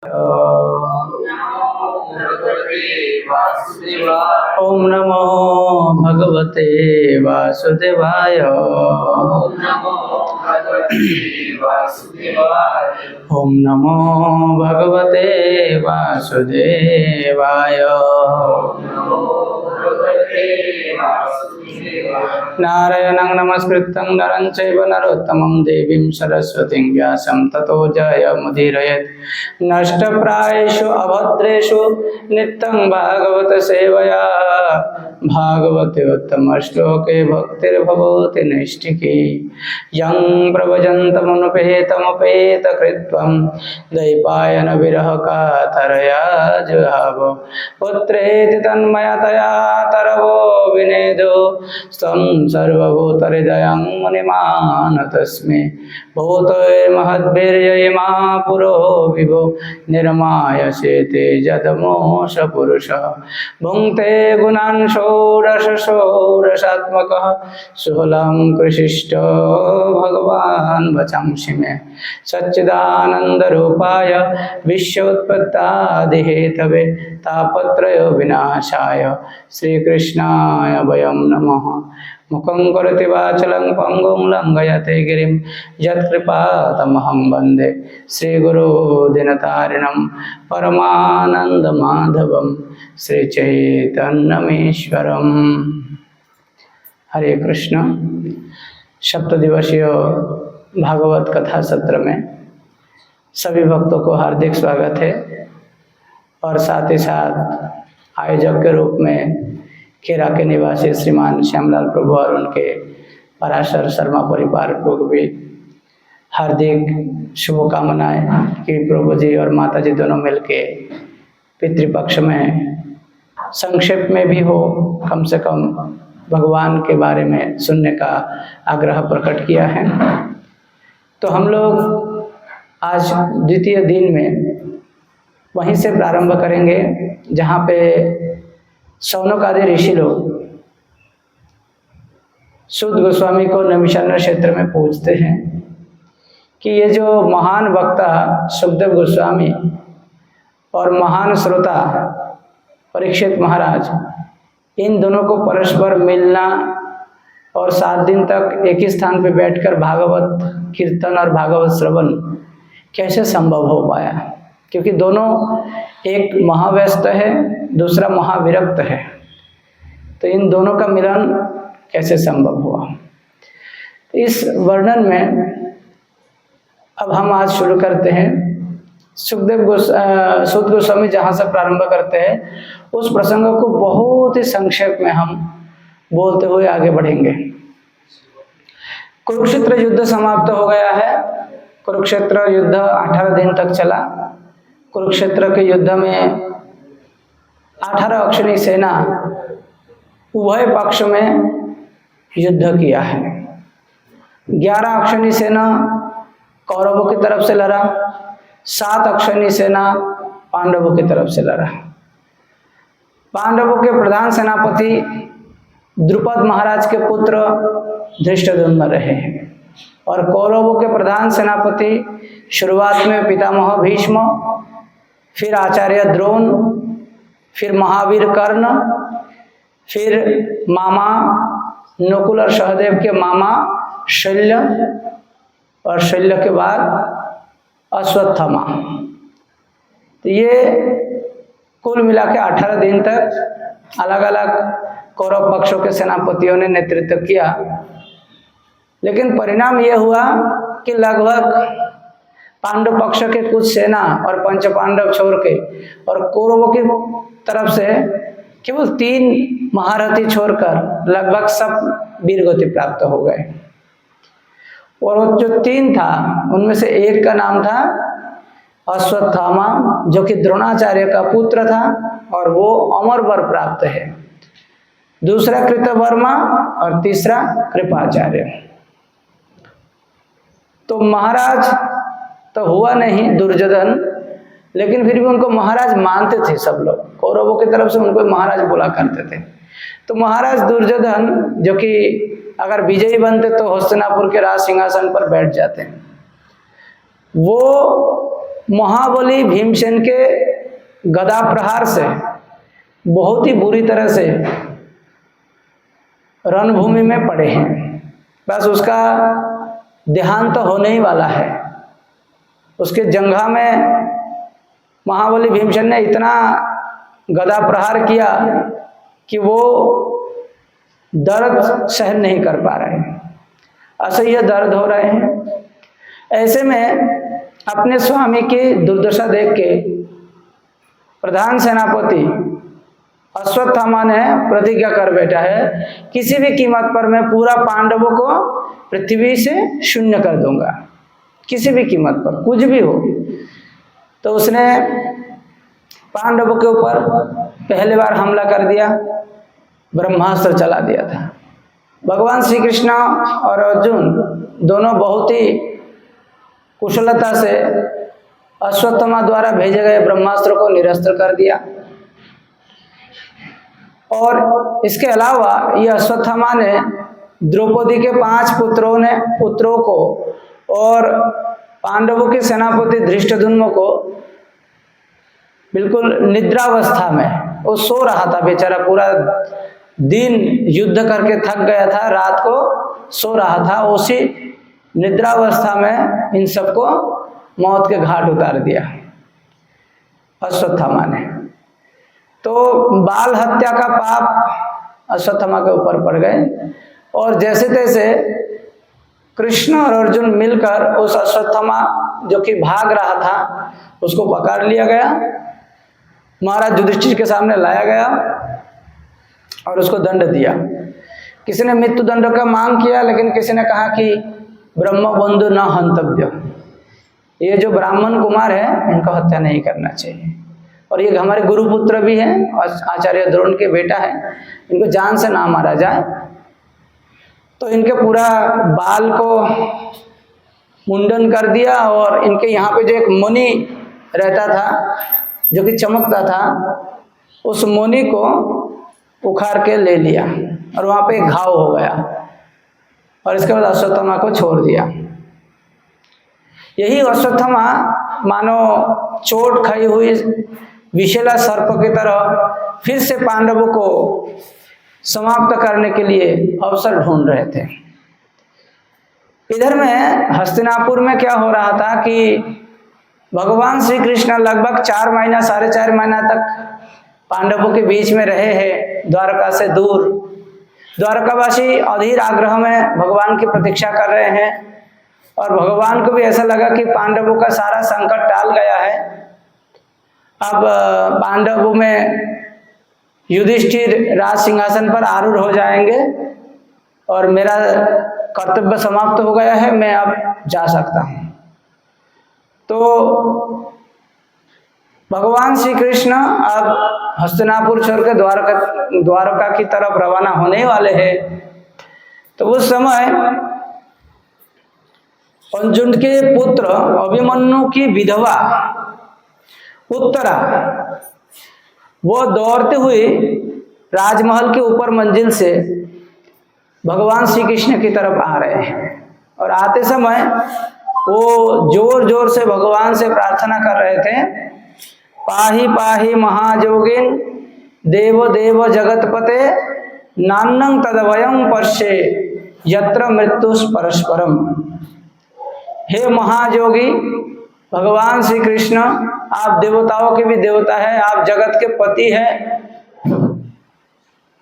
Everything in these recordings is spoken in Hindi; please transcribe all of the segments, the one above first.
ओम नमो भगवते वासुदेवाय। ओम नमो भगवते वासुदेवाय। नारायणं नमस्कृतं नरं चैव नरोत्तमं देवीं सरस्वतीं व्यासं ततो जयमुदीरयेत्। नष्टप्रायेषु अभद्रेषु नित्यं भागवत सेवया। भागवते उत्तमश्लोके भक्तिर्भवति नैष्ठिकी। यं प्रव्रजन्तमनुपेतमपेतकृत्वं द्वैपायन विरह कातरया जुहाव। पुत्रेति तन्मयतया तरवो विनेदो स्तं सर्वभूतहृदयं मुनिमानतस्मै। भूतैर्महद्भिर्ययिमा पुरो विभो निर्मायसेते जदमोष पुरुषः। भुङ्क्ते गुणान् षोडश षोडशात्मकः सुफलं कृषिष्टो भगवान् वचांसि मे। सच्चिदानन्दरूपाय विश्वोत्पत्त्यादिहेतवे तापत्रय विनाशाय श्रीकृष्णाय वयं नमः। मुखं करोति वाचालं पङ्गुं लङ्घयते गिरिं यत्कृपातमहं वन्दे श्रीगुरो दीनतारिणं परमानन्दमाधवं श्रीचैतन्यमीश्वरम्। हरे कृष्ण। सप्तदिवसीय भागवत कथा सत्र में सभी भक्तों को हार्दिक स्वागत है और साथ ही साथ आयोजक के रूप में खेरा के निवासी श्रीमान श्यामलाल प्रभु और उनके पराशर शर्मा परिवार को भी हार्दिक शुभकामनाएं कि प्रभु जी और माता जी दोनों मिलके पितृपक्ष में संक्षेप में भी हो कम से कम भगवान के बारे में सुनने का आग्रह प्रकट किया है। तो हम लोग आज द्वितीय दिन में वहीं से प्रारंभ करेंगे जहाँ पे शौनक आदि ऋषि लोग सूत गोस्वामी को नैमिषारण्य क्षेत्र में पूछते हैं कि ये जो महान वक्ता सुखदेव गोस्वामी और महान श्रोता परीक्षित महाराज, इन दोनों को परस्पर मिलना और 7 दिन तक एक ही स्थान पर बैठकर भागवत कीर्तन और भागवत श्रवण कैसे संभव हो पाया, क्योंकि दोनों एक महाव्यस्त है, दूसरा महाविरक्त है। तो इन दोनों का मिलन कैसे संभव हुआ, इस वर्णन में अब हम आज शुरू करते हैं। सूत गोस्वामी जहाँ से प्रारंभ करते हैं उस प्रसंग को बहुत ही संक्षेप में हम बोलते हुए आगे बढ़ेंगे। कुरुक्षेत्र युद्ध समाप्त हो गया है। कुरुक्षेत्र युद्ध 18 दिन तक चला। कुरुक्षेत्र के युद्ध में 18 अक्षनी सेना उभय पक्ष में युद्ध किया है। 11 अक्षनी सेना कौरवों की तरफ से लड़ा, 7 अक्षनी सेना पांडवों की तरफ से लड़ा। पांडवों के प्रधान सेनापति द्रुपद महाराज के पुत्र धृष्टद्युम्न रहे और कौरवों के प्रधान सेनापति शुरुआत में पितामह भीष्म, फिर आचार्य द्रोण, फिर महावीर कर्ण, फिर मामा नकुल और सहदेव के मामा शल्य, और शल्य के बाद अश्वत्थामा। तो ये कुल मिला के 18 दिन तक अलग अलग कौरव पक्षों के सेनापतियों ने नेतृत्व किया, लेकिन परिणाम ये हुआ कि लगभग पांडव पक्ष के कुछ सेना और पंच पांडव छोड़ के और कौरवों की तरफ से केवल 3 महारथी छोड़कर लगभग सब वीरगति प्राप्त हो गए। और वो जो 3 था उनमें से एक का नाम था अश्वत्थामा, जो कि द्रोणाचार्य का पुत्र था और वो अमर वर प्राप्त है। दूसरा कृतवर्मा और तीसरा कृपाचार्य। तो महाराज तो हुआ नहीं दुर्योधन, लेकिन फिर भी उनको महाराज मानते थे सब लोग। कौरवों की तरफ से उनको महाराज बोला करते थे। तो महाराज दुर्योधन, जो कि अगर विजयी बनते तो हस्तिनापुर के राज सिंहासन पर बैठ जाते, वो महाबली भीमसेन के गदा प्रहार से बहुत ही बुरी तरह से रणभूमि में पड़े हैं। बस उसका देहांत तो होने ही वाला है। उसके जंघा में महाबली भीमसेन ने इतना गदा प्रहार किया कि वो दर्द सहन नहीं कर पा रहे हैं, असह्य दर्द हो रहे हैं। ऐसे में अपने स्वामी की दुर्दशा देख के प्रधान सेनापति अश्वत्थामा ने प्रतिज्ञा कर बैठा है, किसी भी कीमत पर मैं पूरा पांडवों को पृथ्वी से शून्य कर दूंगा, किसी भी कीमत पर, कुछ भी हो। तो उसने पांडवों के ऊपर पहली बार हमला कर दिया, ब्रह्मास्त्र चला दिया था। भगवान श्री कृष्ण और अर्जुन दोनों बहुत ही कुशलता से अश्वत्थामा द्वारा भेजे गए ब्रह्मास्त्र को निरस्त कर दिया। और इसके अलावा ये अश्वत्थामा ने द्रौपदी के 5 पुत्रों को और पांडवों के सेनापति धृष्टद्युम्न को बिल्कुल निद्रावस्था में, वो सो रहा था बेचारा, पूरा दिन युद्ध करके थक गया था, रात को सो रहा था, उसी निद्रावस्था में इन सबको मौत के घाट उतार दिया अश्वत्थामा ने। तो बाल हत्या का पाप अश्वत्थामा के ऊपर पड़ गए और जैसे तैसे कृष्ण और अर्जुन मिलकर उस अश्वत्थामा जो कि भाग रहा था उसको पकड़ लिया गया, महाराज युधिष्ठिर के सामने लाया गया और उसको दंड दिया। किसी ने मृत्यु दंड का मांग किया, लेकिन किसी ने कहा कि ब्रह्म बंधु न हंतव्य, ये जो ब्राह्मण कुमार है इनको हत्या नहीं करना चाहिए, और ये हमारे गुरुपुत्र भी हैं और आचार्य द्रोण के बेटा है, इनको जान से ना मारा जाए। तो इनके पूरा बाल को मुंडन कर दिया और इनके यहाँ पे जो एक मुनि रहता था जो कि चमकता था, उस मुनि को उखाड़ के ले लिया और वहाँ पे एक घाव हो गया और इसके बाद अश्वत्थामा को छोड़ दिया। यही अश्वत्थामा मानो चोट खाई हुई विषैला सर्प की तरह फिर से पांडवों को समाप्त करने के लिए अवसर ढूंढ रहे थे। इधर में हस्तिनापुर में क्या हो रहा था कि भगवान श्री कृष्ण लगभग 4 महीना 4.5 महीना तक पांडवों के बीच में रहे हैं, द्वारका से दूर। द्वारकावासी अधीर आग्रह में भगवान की प्रतीक्षा कर रहे हैं और भगवान को भी ऐसा लगा कि पांडवों का सारा संकट टाल गया है। अब पांडवों में युधिष्ठिर राज सिंहासन पर आरूढ़ हो जाएंगे और मेरा कर्तव्य समाप्त हो गया है, मैं अब जा सकता हूँ। तो भगवान श्री कृष्ण अब हस्तिनापुर छोड़ के द्वारका की तरफ रवाना होने वाले हैं। तो उस समय अर्जुन के पुत्र अभिमन्यु की विधवा उत्तरा वो दौड़ते हुए राजमहल के ऊपर मंजिल से भगवान श्री कृष्ण की तरफ आ रहे हैं और आते समय वो जोर जोर से भगवान से प्रार्थना कर रहे थे, पाहि पाहि महाजोगिन देव देव जगतपते नान्नं तदवयं पश्ये यत्र मृत्युस् परस्परम। हे महाजोगी भगवान श्री कृष्ण, आप देवताओं के भी देवता हैं, आप जगत के पति हैं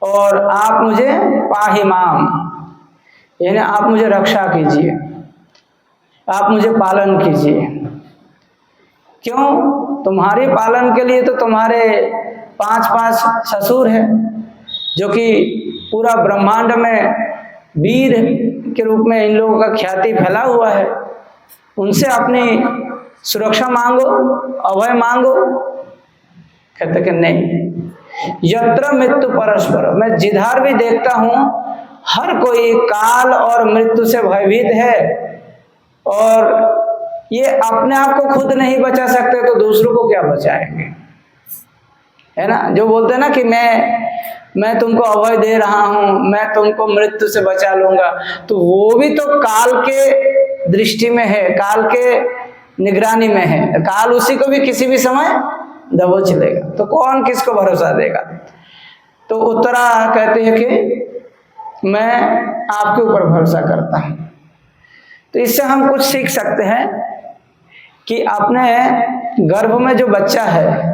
और आप मुझे पाहि माम, यानी आप मुझे रक्षा कीजिए, आप मुझे पालन कीजिए। क्यों? तुम्हारे पालन के लिए तो तुम्हारे 5 ससुर हैं जो कि पूरा ब्रह्मांड में वीर के रूप में इन लोगों का ख्याति फैला हुआ है, उनसे अपनी सुरक्षा मांगो, अभय मांगो। कहते कि नहीं, यत्र मृत्यु परस्पर, मैं जिधर भी देखता हूँ हर कोई काल और मृत्यु से भयभीत है और ये अपने आप को खुद नहीं बचा सकते तो दूसरों को क्या बचाएंगे, है ना। जो बोलते हैं ना कि मैं तुमको अभय दे रहा हूँ, मैं तुमको मृत्यु से बचा लूंगा, तो वो भी तो काल के दृष्टि में है, काल के निगरानी में है, काल उसी को भी किसी भी समय दबोच लेगा, तो कौन किसको भरोसा देगा। तो उत्तरा कहते हैं कि मैं आपके ऊपर भरोसा करता हूं। तो इससे हम कुछ सीख सकते हैं कि अपने गर्भ में जो बच्चा है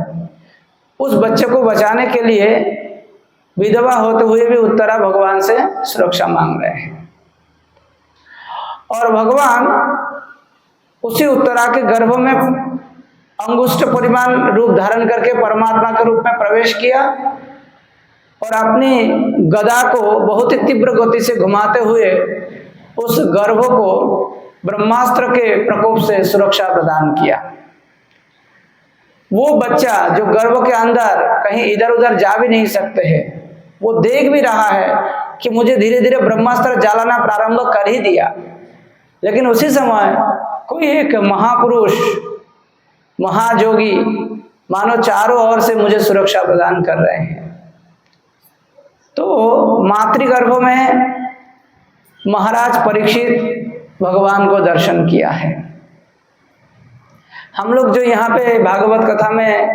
उस बच्चे को बचाने के लिए विधवा होते हुए भी उत्तरा भगवान से सुरक्षा मांग रहे हैं, और भगवान उसी उत्तरा के गर्भ में अंगुष्ठ परिमाण रूप धारण करके परमात्मा के रूप में प्रवेश किया और अपनी गदा को बहुत ही तीव्र गति से घुमाते हुए उस गर्भ को ब्रह्मास्त्र के प्रकोप से सुरक्षा प्रदान किया। वो बच्चा जो गर्भ के अंदर कहीं इधर उधर जा भी नहीं सकते हैं, वो देख भी रहा है कि मुझे धीरे धीरे ब्रह्मास्त्र जलाना प्रारंभ कर ही दिया, लेकिन उसी समय कोई एक महापुरुष महाजोगी मानो चारों ओर से मुझे सुरक्षा प्रदान कर रहे हैं। तो मातृगर्भ में महाराज परीक्षित भगवान को दर्शन किया है। हम लोग जो यहाँ पे भागवत कथा में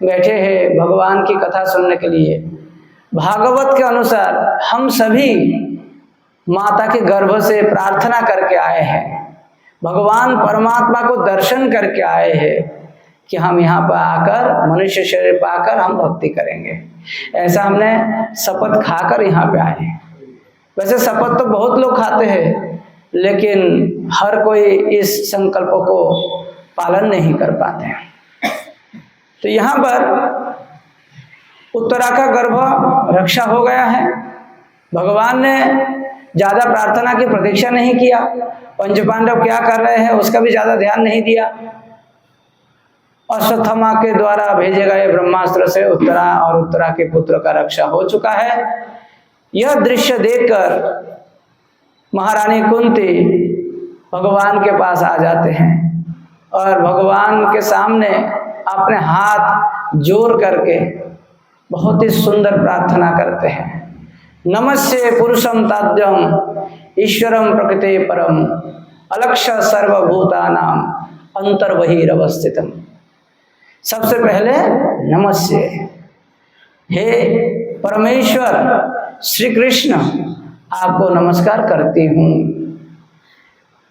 बैठे हैं भगवान की कथा सुनने के लिए, भागवत के अनुसार हम सभी माता के गर्भ से प्रार्थना करके आए हैं, भगवान परमात्मा को दर्शन करके आए हैं कि हम यहाँ पर आकर मनुष्य शरीर पाकर हम भक्ति करेंगे। ऐसा हमने शपथ खाकर यहाँ पे आए हैं। वैसे शपथ तो बहुत लोग खाते हैं, लेकिन हर कोई इस संकल्प को पालन नहीं कर पाते हैं। तो यहाँ पर उत्तरा का गर्भ रक्षा हो गया है। भगवान ने ज्यादा प्रार्थना की प्रतीक्षा नहीं किया, पंचपांडव क्या कर रहे हैं उसका भी ज्यादा ध्यान नहीं दिया। अश्वत्थामा के द्वारा भेजे गए ब्रह्मास्त्र से उत्तरा और उत्तरा के पुत्र का रक्षा हो चुका है। यह दृश्य देखकर महारानी कुंती भगवान के पास आ जाते हैं और भगवान के सामने अपने हाथ जोड़ करके बहुत ही सुंदर प्रार्थना करते हैं। नमस्ते पुरुषम ताद्यम ईश्वरम प्रकृते परम अलक्ष्य सर्वभूतानाम अंतर्बहिरवस्थितम। सबसे पहले नमस्ते, हे परमेश्वर श्री कृष्ण आपको नमस्कार करती हूँ।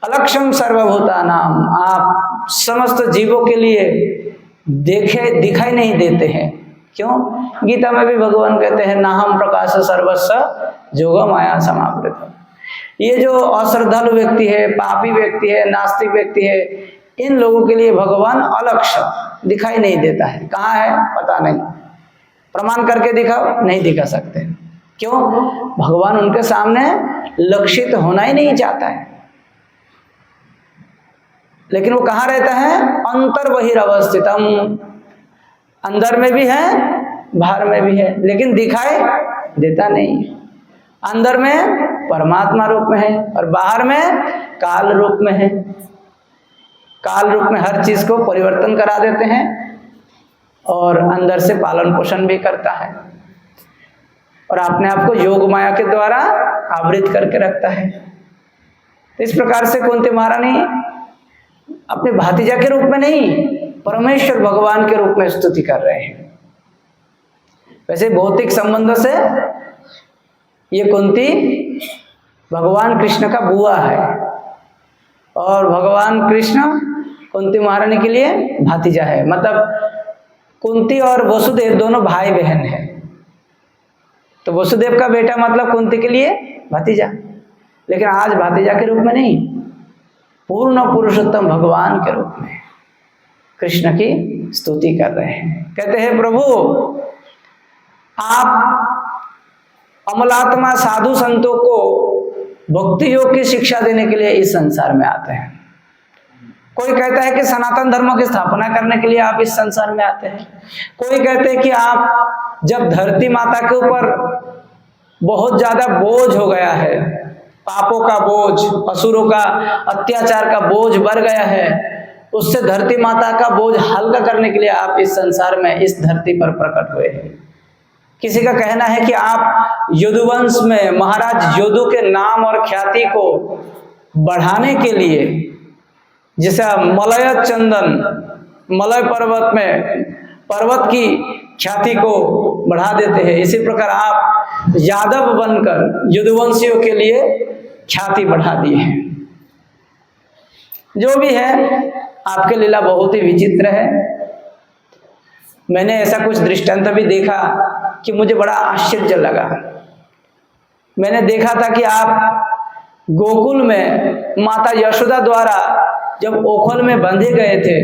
अलक्ष्यम सर्वभूतानाम, आप समस्त जीवों के लिए दिखाई नहीं देते हैं। क्यों? गीता में भी भगवान कहते हैं नाहम प्रकाश सर्वस्व जोग माया समावृत। ये जो अश्रद्धालु व्यक्ति है, पापी व्यक्ति है, नास्तिक व्यक्ति है, इन लोगों के लिए भगवान अलक्ष्य दिखाई नहीं देता है। कहाँ है पता नहीं, प्रमाण करके दिखाओ, नहीं दिखा सकते। क्यों? भगवान उनके सामने लक्षित होना ही नहीं चाहता है। लेकिन वो कहाँ रहता है? अंतर बहिरवस्थितम, अंदर में भी है बाहर में भी है, लेकिन दिखाई देता नहीं। अंदर में परमात्मा रूप में है और बाहर में काल रूप में है। काल रूप में हर चीज को परिवर्तन करा देते हैं और अंदर से पालन पोषण भी करता है और अपने आप को योग माया के द्वारा आवृत करके रखता है। तो इस प्रकार से कुंती महारानी अपने भातीजा के रूप में नहीं, परमेश्वर भगवान के रूप में स्तुति कर रहे हैं। वैसे भौतिक संबंधों से ये कुंती भगवान कृष्ण का बुआ है और भगवान कृष्ण कुंती महारानी के लिए भातीजा है। मतलब कुंती और वसुदेव दोनों भाई बहन हैं। तो वसुदेव का बेटा मतलब कुंती के लिए भतीजा, लेकिन आज भातीजा के रूप में नहीं, पूर्ण पुरुषोत्तम भगवान के रूप में कृष्ण की स्तुति कर रहे हैं। कहते हैं प्रभु आप अमलात्मा साधु संतों को भक्ति योग की शिक्षा देने के लिए इस संसार में आते हैं। कोई कहता है कि सनातन धर्म की स्थापना करने के लिए आप इस संसार में आते हैं। कोई कहते हैं कि आप जब धरती माता के ऊपर बहुत ज्यादा बोझ हो गया है, पापों का बोझ, असुरों का अत्याचार का बोझ बढ़ गया है, उससे धरती माता का बोझ हल्का करने के लिए आप इस संसार में इस धरती पर प्रकट हुए हैं। किसी का कहना है कि आप यदुवंश में महाराज यदु के नाम और ख्याति को बढ़ाने के लिए जैसे मलय चंदन, मलय पर्वत में पर्वत की ख्याति को बढ़ा देते हैं, इसी प्रकार आप यादव बनकर यदुवंशियों के लिए ख्याति बढ़ा दिए हैं। जो भी है, आपके लीला बहुत ही विचित्र है। मैंने ऐसा कुछ दृष्टांत भी देखा कि मुझे बड़ा आश्चर्य लगा। मैंने देखा था कि आप गोकुल में माता यशोदा द्वारा जब ओखल में बंधे गए थे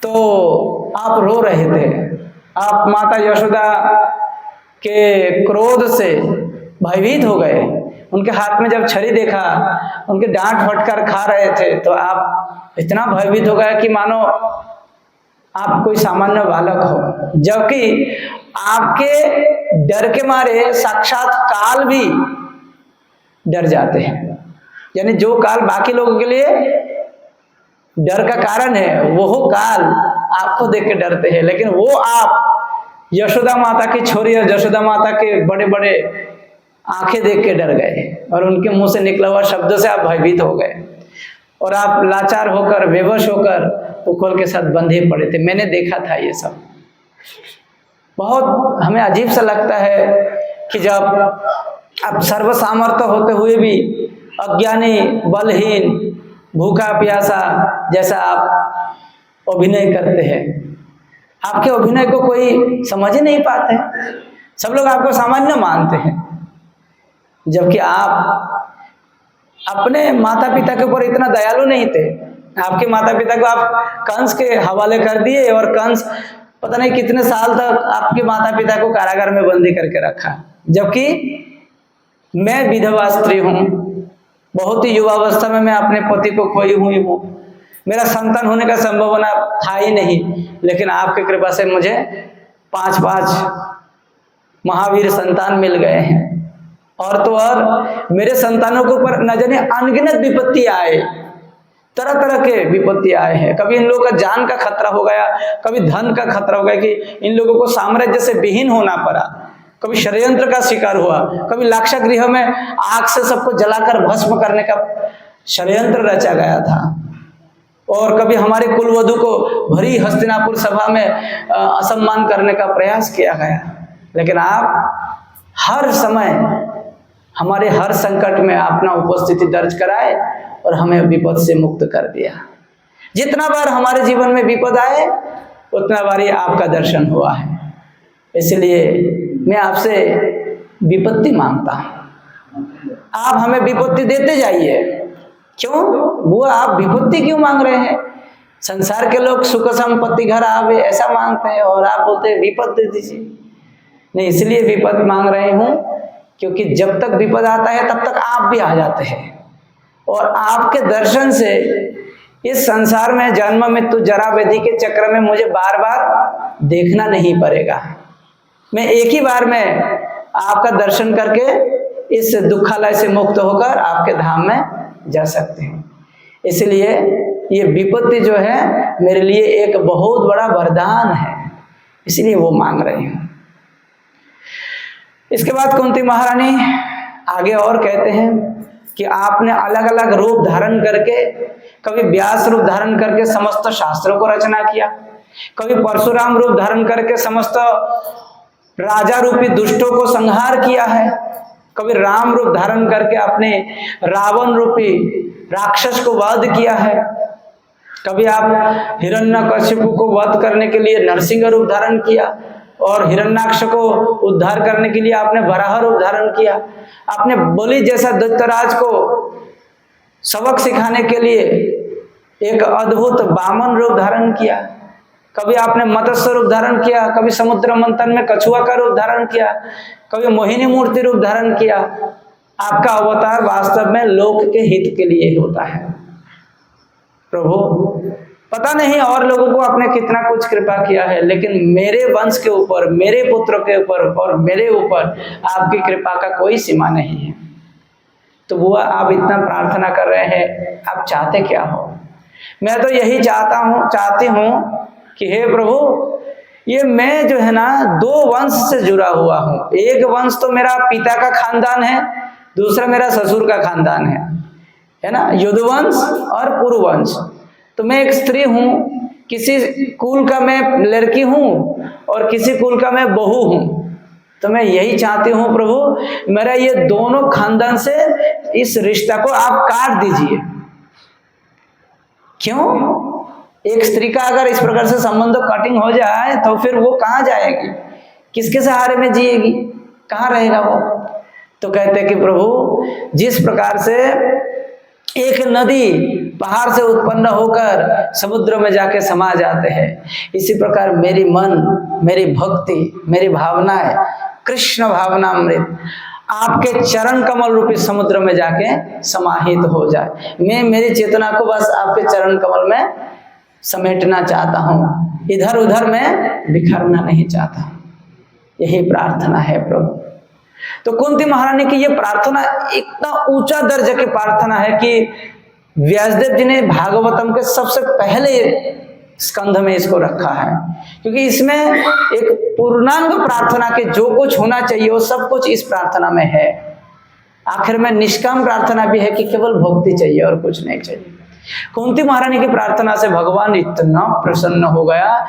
तो आप रो रहे थे। आप माता यशोदा के क्रोध से भयभीत हो गए। उनके हाथ में जब छड़ी देखा, उनके डांट फटकार खा रहे थे, तो आप इतना भयभीत हो गए कि मानो आप कोई सामान्य बालक हो, जबकि आपके डर के मारे साक्षात काल भी डर जाते हैं। यानी जो काल बाकी लोगों के लिए डर का कारण है, वो काल आपको देख के डरते हैं, लेकिन वो आप यशोदा माता की छोरी और यशोदा माता के बड़े बड़े आंखें देख के डर गए और उनके मुंह से निकला हुआ शब्दों से आप भयभीत हो गए और आप लाचार होकर, बेबस होकर उखल के साथ बंधे पड़े थे। मैंने देखा था ये सब। बहुत हमें अजीब सा लगता है कि जब आप सर्व सामर्थ्य होते हुए भी अज्ञानी, बलहीन, भूखा प्यासा जैसा आप अभिनय करते हैं। आपके अभिनय को कोई समझ ही नहीं पाते। सब लोग आपको सामान्य मानते हैं, जबकि आप अपने माता पिता के ऊपर इतना दयालु नहीं थे। आपके माता पिता को आप कंस के हवाले कर दिए और कंस पता नहीं कितने साल तक आपके माता पिता को कारागार में बंदी करके रखा, जबकि मैं विधवा स्त्री हूँ। बहुत ही युवावस्था में मैं अपने पति को खोई हुई हूँ। मेरा संतान होने का संभावना था ही नहीं, लेकिन आपकी कृपा से मुझे 5 महावीर संतान मिल गए हैं। और तो और मेरे संतानों के ऊपर न जाने अनगिनत विपत्ति आए, तरह तरह के विपत्ति आए हैं। कभी इन लोगों का जान का खतरा हो गया, कभी धन का खतरा हो गया कि इन लोगों को साम्राज्य से विहीन होना पड़ा, कभी षड्यंत्र का शिकार हुआ, कभी लाक्षागृह में आग से सबको जलाकर भस्म करने का षड्यंत्र रचा गया था, और कभी हमारे कुलवधु को भरी हस्तिनापुर सभा में असम्मान करने का प्रयास किया गया। लेकिन आप हर समय हमारे हर संकट में अपना उपस्थिति दर्ज कराए और हमें विपद से मुक्त कर दिया। जितना बार हमारे जीवन में विपद आए, उतना बार ही आपका दर्शन हुआ है। इसलिए मैं आपसे विपत्ति मांगता हूं। आप हमें विपत्ति देते जाइए। क्यों बुआ, आप विपत्ति क्यों मांग रहे हैं? संसार के लोग सुख संपत्ति घर आवे ऐसा मांगते हैं, और आप बोलते हैं विपद दे दीजिए। नहीं, इसलिए विपद मांग रहे हूं क्योंकि जब तक विपद आता है तब तक आप भी आ जाते हैं, और आपके दर्शन से इस संसार में जन्म मृत्यु जरा व्याधि के चक्र में मुझे बार बार देखना नहीं पड़ेगा। मैं एक ही बार में आपका दर्शन करके इस दुखालय से मुक्त होकर आपके धाम में जा सकते हैं। इसलिए ये विपत्ति जो है मेरे लिए एक बहुत बड़ा वरदान है, इसलिए वो मांग रही हूँ। इसके बाद कुंती महारानी आगे और कहते हैं कि आपने अलग अलग रूप धारण करके, कभी व्यास रूप धारण करके समस्त शास्त्रों को रचना किया, कभी परशुराम रूप धारण करके समस्त राजा रूपी दुष्टों को संहार किया है, कभी राम रूप धारण करके अपने रावण रूपी राक्षस को वध किया है, कभी आप हिरण्यकशिपु को वध करने के लिए नरसिंह रूप धारण किया, और हिरण्याक्ष को उद्धार करने के लिए आपने वराह रूप धारण किया। आपने बलि जैसा दैत्यराज को सबक सिखाने के लिए एक अद्भुत वामन रूप धारण किया, कभी आपने मत्स्य रूप धारण किया, कभी समुद्र मंथन में कछुआ का रूप धारण किया, कभी मोहिनी मूर्ति रूप धारण किया। आपका अवतार वास्तव में लोक के हित के लिए होता है। प्रभु पता नहीं और लोगों को आपने कितना कुछ कृपा किया है, लेकिन मेरे वंश के ऊपर, मेरे पुत्र के ऊपर और मेरे ऊपर आपकी कृपा का कोई सीमा नहीं है। तो बुआ, आप इतना प्रार्थना कर रहे हैं, आप चाहते क्या हो? मैं तो यही चाहती हूँ कि हे प्रभु, ये मैं जो है ना 2 वंश से जुड़ा हुआ हूँ। एक वंश तो मेरा पिता का खानदान है, दूसरा मेरा ससुर का खानदान है। है ना, यदुवंश और पुरुवंश। तो मैं एक स्त्री हूं, किसी कुल का मैं लड़की हूं और किसी कुल का मैं बहू हूं, तो मैं यही चाहती हूं प्रभु, मेरा ये दोनों खानदान से इस रिश्ता को आप काट दीजिए। क्यों? एक स्त्री का अगर इस प्रकार से संबंध कटिंग हो जाए तो फिर वो कहाँ जाएगी, किसके सहारे में जिएगी, कहाँ रहेगा वो? तो कहते हैं कि प्रभु जिस प्रकार से एक नदी पहाड़ से उत्पन्न होकर समुद्र में जाके समा जाते हैं, इसी प्रकार मेरी मन, मेरी भक्ति, मेरी भावनाएं कृष्ण भावनामृत आपके चरण कमल रूपी समुद्र में जाके समाहित हो जाए। मैं मेरी चेतना को बस आपके चरण कमल में समेटना चाहता हूँ, इधर उधर में बिखरना नहीं चाहता। यही प्रार्थना है प्रभु। तो कुंती महारानी की ये प्रार्थना इतना ऊंचा दर्जे की प्रार्थना है कि व्यासदेव जी ने भागवतम के सबसे पहले स्कंध में इसको रखा है, क्योंकि इसमें एक पूर्णांग प्रार्थना के जो कुछ होना चाहिए वो सब कुछ इस प्रार्थना में है। आखिर में निष्काम प्रार्थना भी है कि केवल भक्ति चाहिए और कुछ नहीं चाहिए। कुंती महारानी की प्रार्थना से भगवान इतना प्रसन्न हो गया,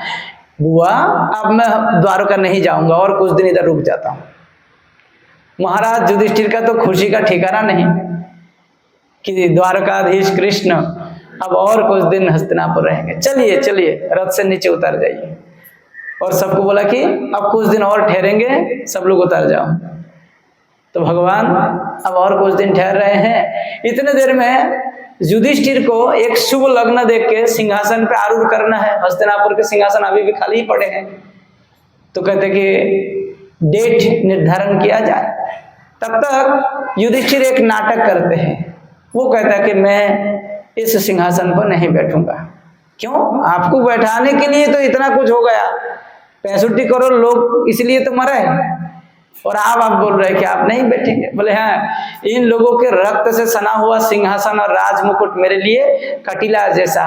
बुआ अब मैं द्वारका नहीं जाऊंगा और कुछ दिन इधर रुक जाता हूं। महाराज युधिष्ठिर का तो खुशी का ठिकाना नहीं कि द्वारकाधीश कृष्ण अब और कुछ दिन हस्तिनापुर रहेंगे, चलिए चलिए रथ से नीचे उतर जाइए। और सबको बोला कि अब कुछ दिन और ठहरेंगे, सब लोग उतर जाओ। तो भगवान अब और कुछ दिन ठहर रहे हैं। इतने देर में युधिष्ठिर को एक शुभ लग्न देख के सिंहासन पे आरूढ़ करना है। हस्तिनापुर के सिंहासन अभी भी खाली ही पड़े हैं। तो कहते कि डेट निर्धारण किया जाए। तब तक युधिष्ठिर एक नाटक करते हैं। वो कहता है कि मैं इस सिंहासन पर नहीं बैठूंगा। क्यों? आपको बैठाने के लिए तो इतना कुछ हो गया, 65 करोड़ लोग इसलिए तो मरे, और आप बोल रहे हैं कि आप नहीं बैठेंगे। बोले हाँ, इन लोगों के रक्त से सना हुआ सिंहासन और राजमुकुट मेरे लिए कटीला जैसा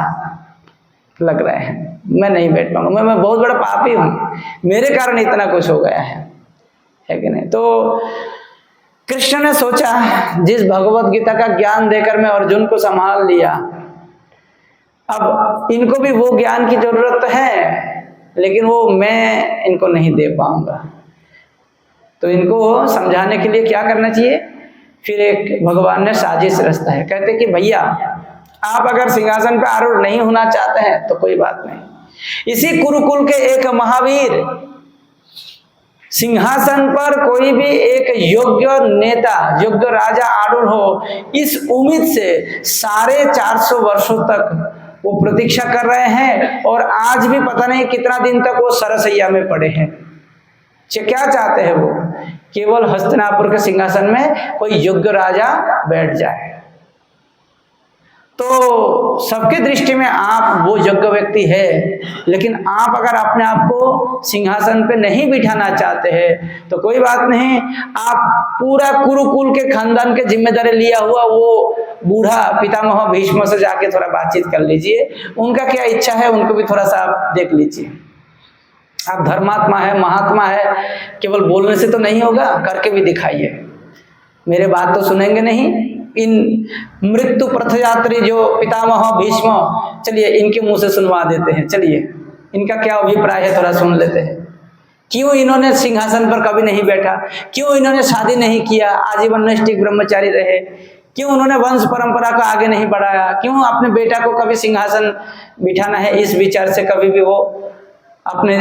लग रहा है, मैं नहीं बैठ पाऊंगा। मैं बहुत बड़ा पापी हूं, मेरे कारण इतना कुछ हो गया है कि नहीं? तो कृष्ण ने सोचा, जिस भगवत गीता का ज्ञान देकर मैं अर्जुन को संभाल लिया, अब इनको भी वो ज्ञान की जरूरत तो है, लेकिन वो मैं इनको नहीं दे पाऊंगा। तो इनको समझाने के लिए क्या करना चाहिए? फिर एक भगवान ने साजिश रचता है। कहते कि भैया आप अगर सिंहासन पर आरूढ़ नहीं होना चाहते हैं तो कोई बात नहीं, इसी कुरुकुल के एक महावीर सिंहासन पर कोई भी एक योग्य नेता, योग्य राजा आरूढ़ हो, इस उम्मीद से 450 वर्षों तक वो प्रतीक्षा कर रहे हैं, और आज भी पता नहीं कितना दिन तक वो सरसैया में पड़े हैं। क्या चाहते हैं वो? केवल हस्तिनापुर के सिंहासन में कोई योग्य राजा बैठ जाए। तो सबके दृष्टि में आप वो योग्य व्यक्ति है, लेकिन आप अगर अपने आप को सिंहासन पे नहीं बिठाना चाहते हैं तो कोई बात नहीं, आप पूरा कुरुकुल के खानदान के जिम्मेदारी लिया हुआ वो बूढ़ा पितामह भीष्म से जाके थोड़ा बातचीत कर लीजिए, उनका क्या इच्छा है उनको भी थोड़ा सा आप देख लीजिए। आप धर्मात्मा है, महात्मा है, केवल बोलने से तो नहीं होगा, करके भी दिखाइए। मेरे बात तो सुनेंगे नहीं। इन मृत्यु पथयात्री जो पितामह भीष्म, चलिए इनके मुंह से सुनवा देते हैं, चलिए इनका क्या अभिप्राय है थोड़ा सुन लेते हैं। क्यों इन्होंने सिंहासन पर कभी नहीं बैठा? क्यों इन्होंने शादी नहीं किया, आजीवन नैष्ठिक ब्रह्मचारी रहे? क्यों उन्होंने वंश परंपरा को आगे नहीं बढ़ाया? क्यों अपने बेटा को कभी सिंहासन बिठाना है इस विचार से कभी भी वो अपने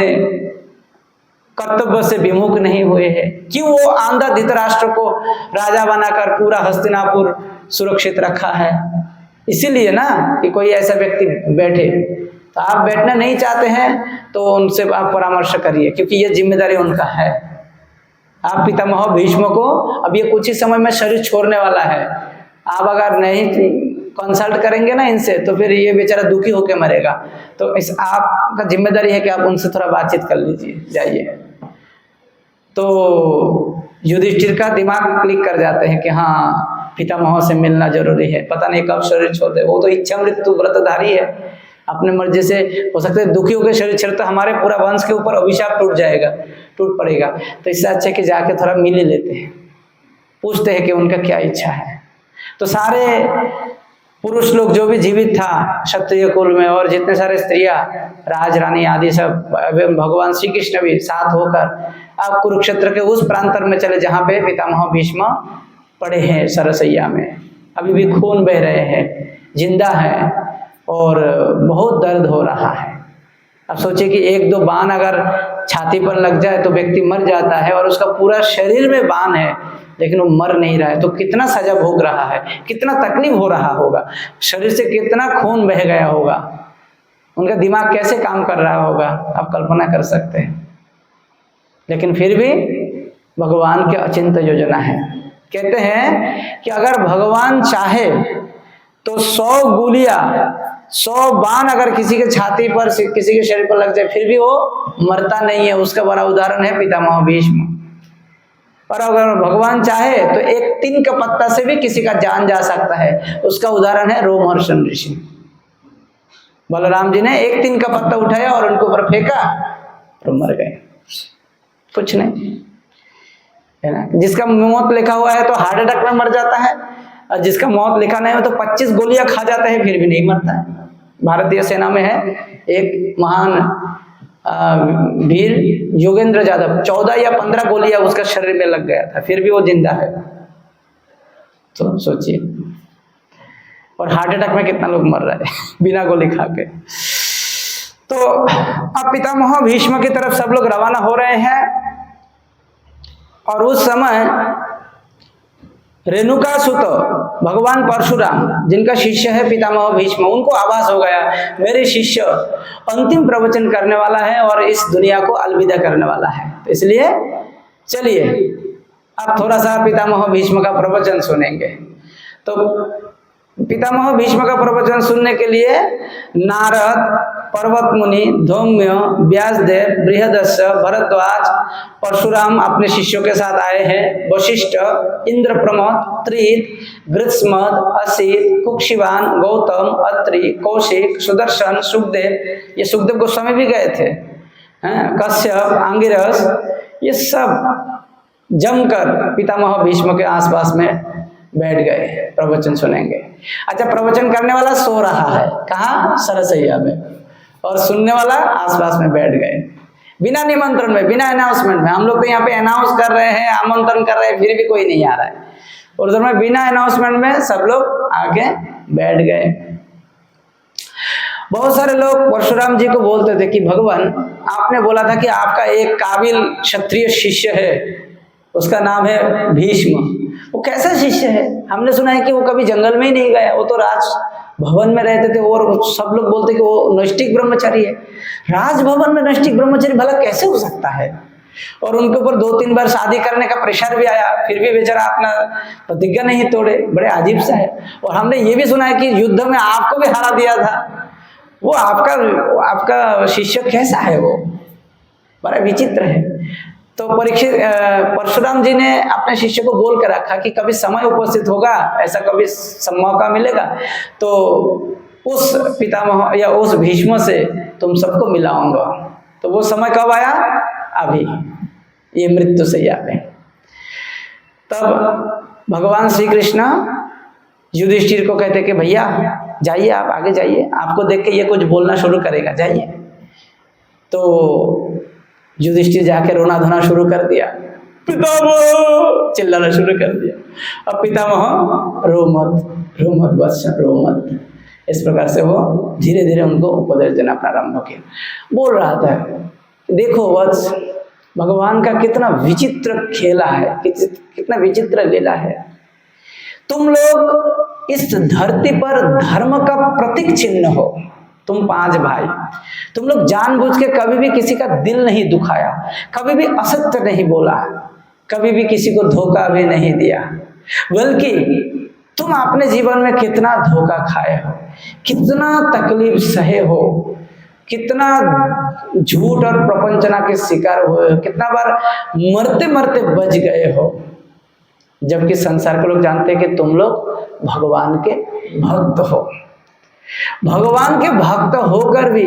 कर्तव्य से विमुख नहीं हुए हैं? क्यों वो आंधा धृतराष्ट्र को राजा बनाकर पूरा हस्तिनापुर सुरक्षित रखा है? इसीलिए ना कि कोई ऐसा व्यक्ति बैठे। तो आप बैठना नहीं चाहते हैं तो उनसे आप परामर्श करिए, क्योंकि ये जिम्मेदारी उनका है। आप पितामह भीष्म को अब ये कुछ ही समय में शरीर छोड़ने वाला है, आप अगर नहीं कंसल्ट करेंगे ना इनसे तो फिर ये बेचारा दुखी होकर मरेगा। तो इस आपका जिम्मेदारी है कि आप उनसे थोड़ा बातचीत कर लीजिए, जाइए। तो युधिष्ठिर का दिमाग क्लिक कर जाते हैं कि हाँ पितामह से मिलना जरूरी है, पता नहीं कब शरीर छोड़ दे। वो तो इच्छा मृत्यु व्रतधारी है, अपने मर्जी से हो सकता है दुखी होकर शरीर छोड़, तो हमारे पूरा वंश के ऊपर अभिशाप टूट पड़ेगा। तो इससे अच्छा कि जाके थोड़ा मिल ही लेते हैं, पूछते हैं कि उनका क्या इच्छा है। तो सारे पुरुष लोग जो भी जीवित था क्षत्रिय कुल में, और जितने सारे स्त्रियां, राज रानी आदि सब, भगवान श्री कृष्ण भी साथ होकर आप कुरुक्षेत्र के उस प्रांतर में चले जहाँ पे पितामह भीष्म पड़े हैं सरसैया में, अभी भी खून बह रहे हैं, जिंदा है और बहुत दर्द हो रहा है। अब सोचिए कि एक दो बाण अगर छाती पर लग जाए तो व्यक्ति मर जाता है, और उसका पूरा शरीर में बाण है लेकिन वो मर नहीं रहा है, तो कितना सजा भोग रहा है, कितना तकलीफ हो रहा होगा, शरीर से कितना खून बह गया होगा, उनका दिमाग कैसे काम कर रहा होगा, आप कल्पना कर सकते हैं। लेकिन फिर भी भगवान की अचिंत्य योजना है। कहते हैं कि अगर भगवान चाहे तो 100 गोलियां, 100 बाण अगर किसी के छाती पर, किसी के शरीर पर लग जाए, फिर भी वो मरता नहीं है। उसका बड़ा उदाहरण है पितामह भीष्म। और अगर भगवान चाहे तो एक तिन का पत्ता से भी किसी का जान जा सकता है, उसका उदाहरण है रोमहर्षण ऋषि। बलराम जी ने एक तिन का पत्ता उठाया और उनके ऊपर फेंका और मर गए, कुछ नहीं है ना। जिसका मौत लिखा हुआ है तो हार्ट अटैक में मर जाता है, और जिसका मौत लिखा नहीं हो तो 25 गोलियां खा जाता है फिर भी नहीं मरता है। भारतीय सेना में है एक महान वीर योगेंद्र जादव, 14 या 15 गोलियां उसका शरीर में लग गया था, फिर भी वो जिंदा है। तो सोचिए, और हार्ट अटैक में कितना लोग मर रहे हैं बिना गोली खा के। तो अब पितामह भीष्म की तरफ सब लोग रवाना हो रहे हैं, और उस समय रेणुका सुत भगवान परशुराम, जिनका शिष्य है पितामह भीष्म, उनको आभास हो गया मेरे शिष्य अंतिम प्रवचन करने वाला है और इस दुनिया को अलविदा करने वाला है। तो इसलिए चलिए अब थोड़ा सा पितामह भीष्म का प्रवचन सुनेंगे। तो पितामह भीष्म का प्रवचन सुनने के लिए नारद, पर्वत मुनि, धौम्य, व्यासदेव, बृहदस्य, भरद्वाज, परशुराम अपने शिष्यों के साथ आए हैं। वशिष्ठ, इंद्रप्रमथ, त्रित, गृत्समद, असित, कुक्षिवान, गौतम, अत्रि, कौशिक, सुदर्शन, सुखदेव, ये सुखदेव गोस्वामी भी गए थे, कश्यप, आंगिरस, ये सब जमकर पितामह भीष्म के आसपास में बैठ गए, प्रवचन सुनेंगे। अच्छा, प्रवचन करने वाला सो रहा है कहाँ? सरसैया में, और सुनने वाला आसपास में बैठ गए, बिना निमंत्रण में, बिना अनाउंसमेंट में। हम लोग तो यहाँ पे अनाउंस कर रहे हैं, आमंत्रण कर रहे हैं, फिर भी कोई नहीं आ रहा है। और उधर में बिना अनाउंसमेंट में सब लोग आके बैठ गए। बहुत सारे लोग परशुराम जी को बोलते थे कि भगवान, आपने बोला था कि आपका एक काबिल क्षत्रिय शिष्य है, उसका नाम है भीष्म। वो कैसा शिष्य है? हमने सुना है कि वो कभी जंगल में ही नहीं गया, वो तो राज भवन में रहते थे, और सब लोग बोलते कि वो नैष्ठिक ब्रह्मचारी है। राजभवन में नैष्ठिक ब्रह्मचारी भला कैसे हो सकता है? और उनके ऊपर 2-3 बार शादी करने का प्रेशर भी आया, फिर भी बेचारा अपना प्रतिज्ञा नहीं तोड़े, बड़े अजीब सा है। और हमने ये भी सुना है कि युद्ध में आपको भी हरा दिया था। वो आपका शिष्य कैसा है? वो बड़ा विचित्र है। तो परशुराम जी ने अपने शिष्य को बोल कर रखा कि कभी समय उपस्थित होगा, ऐसा कभी मौका मिलेगा तो उस पितामह या उस भीष्म से तुम सबको मिलाऊंगा। तो वो समय कब आया? अभी ये मृत्यु से याद। तब भगवान श्री कृष्ण युधिष्ठिर को कहते कि भैया जाइए, आप आगे जाइए, आपको देख के ये कुछ बोलना शुरू करेगा, जाइए। तो युधिष्ठिर जाके रोना धोना शुरू कर दिया, पितामह चिल्लाना शुरू कर दिया। अब पितामह रो मत वत्स, रो मत, इस प्रकार से वो धीरे धीरे उनको उपदेश देना प्रारंभ किया। बोल रहा था, देखो वत्स, भगवान का कितना विचित्र खेला है, कितना विचित्र लीला है। तुम लोग इस धरती पर धर्म का प्रतीक चिन्ह हो। तुम 5 भाई, तुम लोग जानबूझ के कभी भी किसी का दिल नहीं दुखाया, कभी भी असत्य नहीं बोला, कभी भी किसी को धोखा भी नहीं दिया, बल्कि तुम अपने जीवन में कितना धोखा खाए हो, कितना तकलीफ सहे हो, कितना झूठ और प्रपंचना के शिकार हुए हो, कितना बार मरते मरते बच गए हो। जबकि संसार के लोग जानते हैं कि तुम लोग भगवान के भक्त हो। भगवान के भक्त होकर भी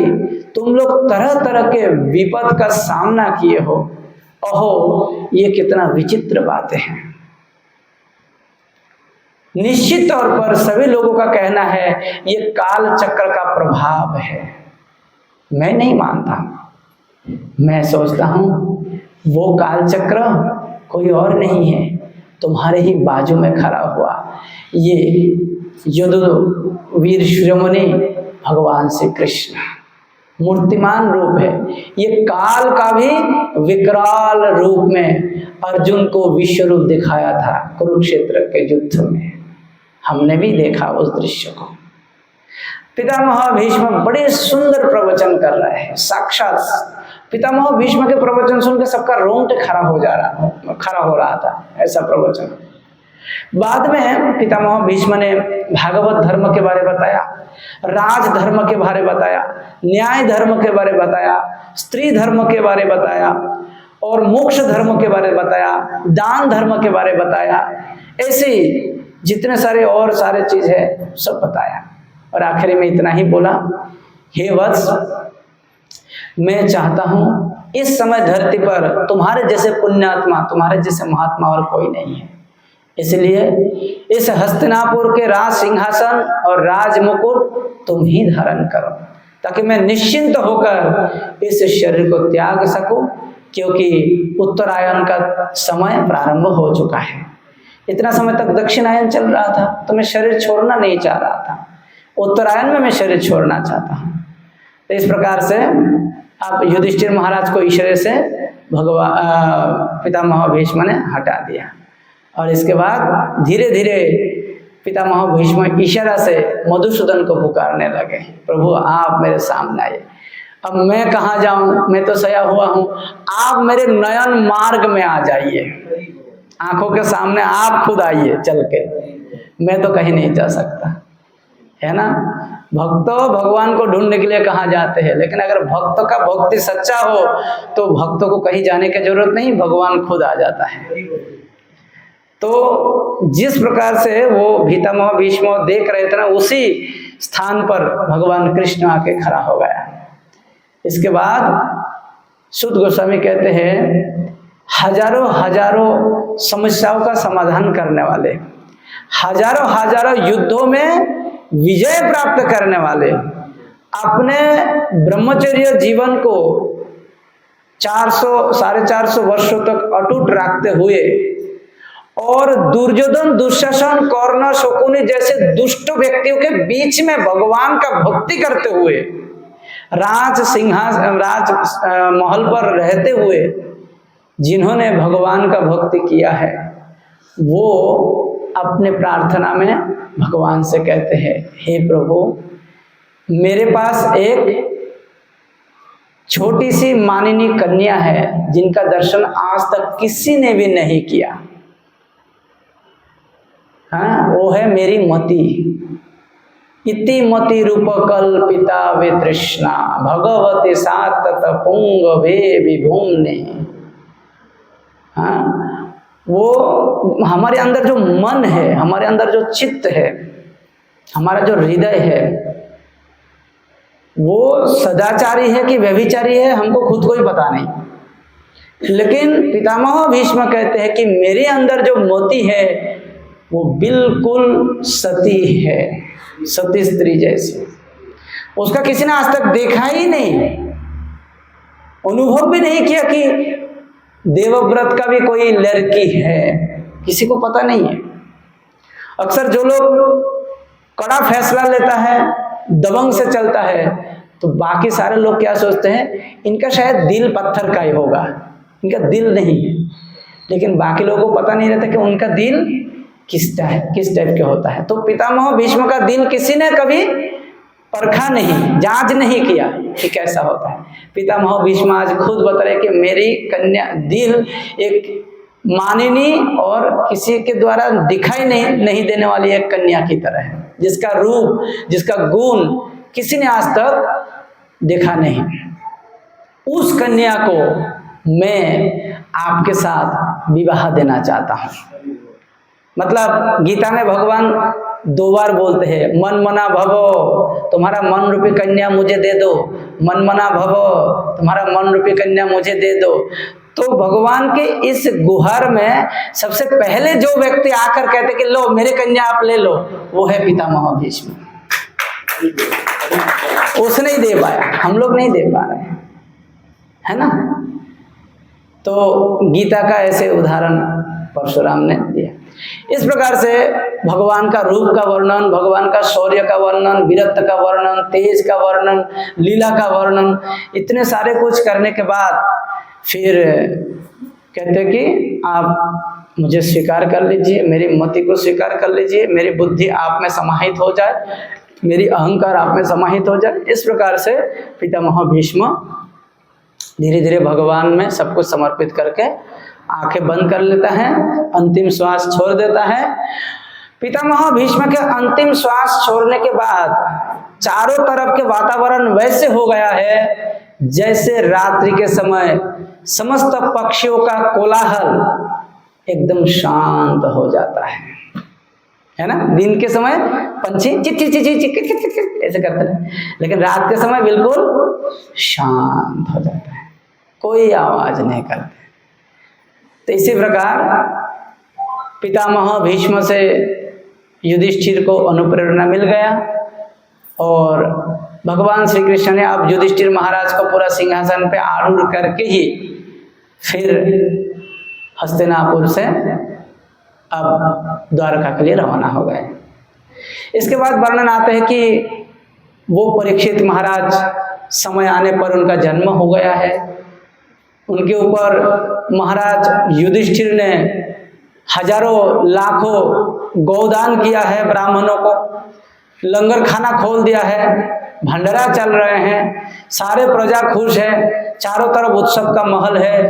तुम लोग तरह तरह के विपद का सामना किए हो। ओहो, ये कितना विचित्र बातें हैं। निश्चित तौर पर सभी लोगों का कहना है ये काल चक्र का प्रभाव है। मैं नहीं मानता, मैं सोचता हूं वो काल चक्र कोई और नहीं है, तुम्हारे ही बाजू में खड़ा हुआ ये युद्धवीर शिरोमणि भगवान श्री कृष्ण मूर्तिमान रूप है। ये काल का भी विकराल रूप में अर्जुन को विश्व रूप दिखाया था कुरुक्षेत्र के युद्ध में, हमने भी देखा उस दृश्य को। पितामह भीष्म बड़े सुंदर प्रवचन कर रहे हैं। साक्षात पितामह भीष्म के प्रवचन सुनकर सबका रोंगटे खड़ा हो रहा था, ऐसा प्रवचन। बाद में पितामह भीष्म ने भागवत धर्म के बारे बताया, राज धर्म के बारे बताया, न्याय धर्म के बारे बताया, स्त्री धर्म के बारे बताया और मोक्ष धर्म के बारे बताया, दान धर्म के बारे बताया, ऐसे जितने सारे और सारे चीज है सब बताया। और आखिरी में इतना ही बोला, हे वत्स, मैं चाहता हूं इस समय धरती पर तुम्हारे जैसे पुण्यात्मा, तुम्हारे जैसे महात्मा और कोई नहीं है, इसलिए इस हस्तिनापुर के राज सिंहासन और राज मुकुट तुम ही धारण करो, ताकि मैं निश्चिंत होकर इस शरीर को त्याग सकूं, क्योंकि उत्तरायण का समय प्रारंभ हो चुका है। इतना समय तक दक्षिणायन चल रहा था तो मैं शरीर छोड़ना नहीं चाह रहा था, उत्तरायण में मैं शरीर छोड़ना चाहता हूँ। तो इस प्रकार से आप युधिष्ठिर महाराज को इशारे से पितामह भीष्म ने हटा दिया। और इसके बाद धीरे धीरे पितामह भीष्म इशारा से मधुसूदन को पुकारने लगे, प्रभु आप मेरे सामने आइए, अब मैं कहाँ जाऊं, मैं तो सोया हुआ हूँ, आप मेरे नयन मार्ग में आ जाइए, आंखों के सामने आप खुद आइए चल के, मैं तो कहीं नहीं जा सकता, है ना। भक्तों भगवान को ढूंढने के लिए कहाँ जाते हैं, लेकिन अगर भक्त का भक्ति सच्चा हो तो भक्तों को कहीं जाने की जरूरत नहीं, भगवान खुद आ जाता है। तो जिस प्रकार से वो पितामह भीष्म देख रहे थे ना, उसी स्थान पर भगवान कृष्ण आके खड़ा हो गया। इसके बाद सुत गोस्वामी कहते हैं, हजारों हजारों समस्याओं का समाधान करने वाले, हजारों हजारों युद्धों में विजय प्राप्त करने वाले, अपने ब्रह्मचर्य जीवन को 400-450 वर्षों तक अटूट रखते हुए और दुर्योधन, दुशासन, कर्ण, शकुनि जैसे दुष्ट व्यक्तियों के बीच में भगवान का भक्ति करते हुए, राज महल पर रहते हुए जिन्होंने भगवान का भक्ति किया है, वो अपने प्रार्थना में भगवान से कहते हैं, हे प्रभु, मेरे पास एक छोटी सी मानिनी कन्या है जिनका दर्शन आज तक किसी ने भी नहीं किया, हाँ, वो है मेरी मति। इति मति रूप कल्पिता वे तृष्णा भगवती सातत पुंग भे विभुम्ने। हाँ, वो हमारे अंदर जो मन है, हमारे अंदर जो चित्त है, हमारा जो हृदय है, वो सदाचारी है कि व्यभिचारी है, हमको खुद को ही पता नहीं। लेकिन पितामह भीष्म कहते हैं कि मेरे अंदर जो मोती है वो बिल्कुल सती है, सती स्त्री जैसी। उसका किसी ने आज तक देखा ही नहीं, अनुभव भी नहीं किया कि देवव्रत का भी कोई लड़की है, किसी को पता नहीं है। अक्सर जो लोग कड़ा फैसला लेता है, दबंग से चलता है, तो बाकी सारे लोग क्या सोचते हैं, इनका शायद दिल पत्थर का ही होगा, इनका दिल नहीं है। लेकिन बाकी लोगों को पता नहीं रहता कि उनका दिल किस टाइप के होता है। तो पितामह भीष्म का दिल किसी ने कभी परखा नहीं, जांच नहीं किया कि कैसा होता है। पितामह भीष्म आज खुद बता रहे कि मेरी कन्या दिल एक मानिनी और किसी के द्वारा दिखाई नहीं देने वाली एक कन्या की तरह है, जिसका रूप, जिसका गुण किसी ने आज तक देखा नहीं। उस कन्या को मैं आपके साथ विवाह देना चाहता हूँ। मतलब गीता में भगवान 2 बार बोलते हैं, मन मना भवो, तुम्हारा मन रूपी कन्या मुझे दे दो, मन मना भवो, तुम्हारा मन रूपी कन्या मुझे दे दो। तो भगवान के इस गुहार में सबसे पहले जो व्यक्ति आकर कहते कि लो मेरे कन्या आप ले लो, वो है पितामह भीष्म। उसने ही दे पाया, हम लोग नहीं दे पा रहे, है ना। तो गीता का ऐसे उदाहरण परशुराम ने दिया। इस प्रकार से भगवान का रूप का वर्णन, भगवान का शौर्य का वर्णन, वीरत्व का वर्णन, तेज का वर्णन, लीला का वर्णन, इतने सारे कुछ करने के बाद फिर कहते कि आप मुझे स्वीकार कर लीजिए, मेरी मति को स्वीकार कर लीजिए, मेरी बुद्धि आप में समाहित हो जाए, मेरी अहंकार आप में समाहित हो जाए। इस प्रकार से पितामह भीष्म धीरे धीरे भगवान में सब कुछ समर्पित करके आंखें बंद कर लेता है, अंतिम श्वास छोड़ देता है। पितामह भीष्म के अंतिम श्वास छोड़ने के बाद चारों तरफ के वातावरण वैसे हो गया है जैसे रात्रि के समय समस्त पक्षियों का कोलाहल एकदम शांत हो जाता है ना। दिन के समय पंछी चिक चिक चिक चिक चिक चिक चिक ऐसे करते हैं, लेकिन रात के समय बिल्कुल शांत हो जाता है, कोई आवाज नहीं करते। तो इसी प्रकार पितामह भीष्म से युधिष्ठिर को अनुप्रेरणा मिल गया और भगवान श्री कृष्ण ने अब युधिष्ठिर महाराज को पूरा सिंहासन पे आरूढ़ करके ही फिर हस्तिनापुर से अब द्वारका के लिए रवाना हो गए। इसके बाद वर्णन आते हैं कि वो परीक्षित महाराज समय आने पर उनका जन्म हो गया है। उनके ऊपर महाराज युधिष्ठिर ने हजारों लाखों गौदान किया है, ब्राह्मणों को लंगर खाना खोल दिया है, भंडारा चल रहे हैं, सारे प्रजा खुश है, चारों तरफ उत्सव का महल है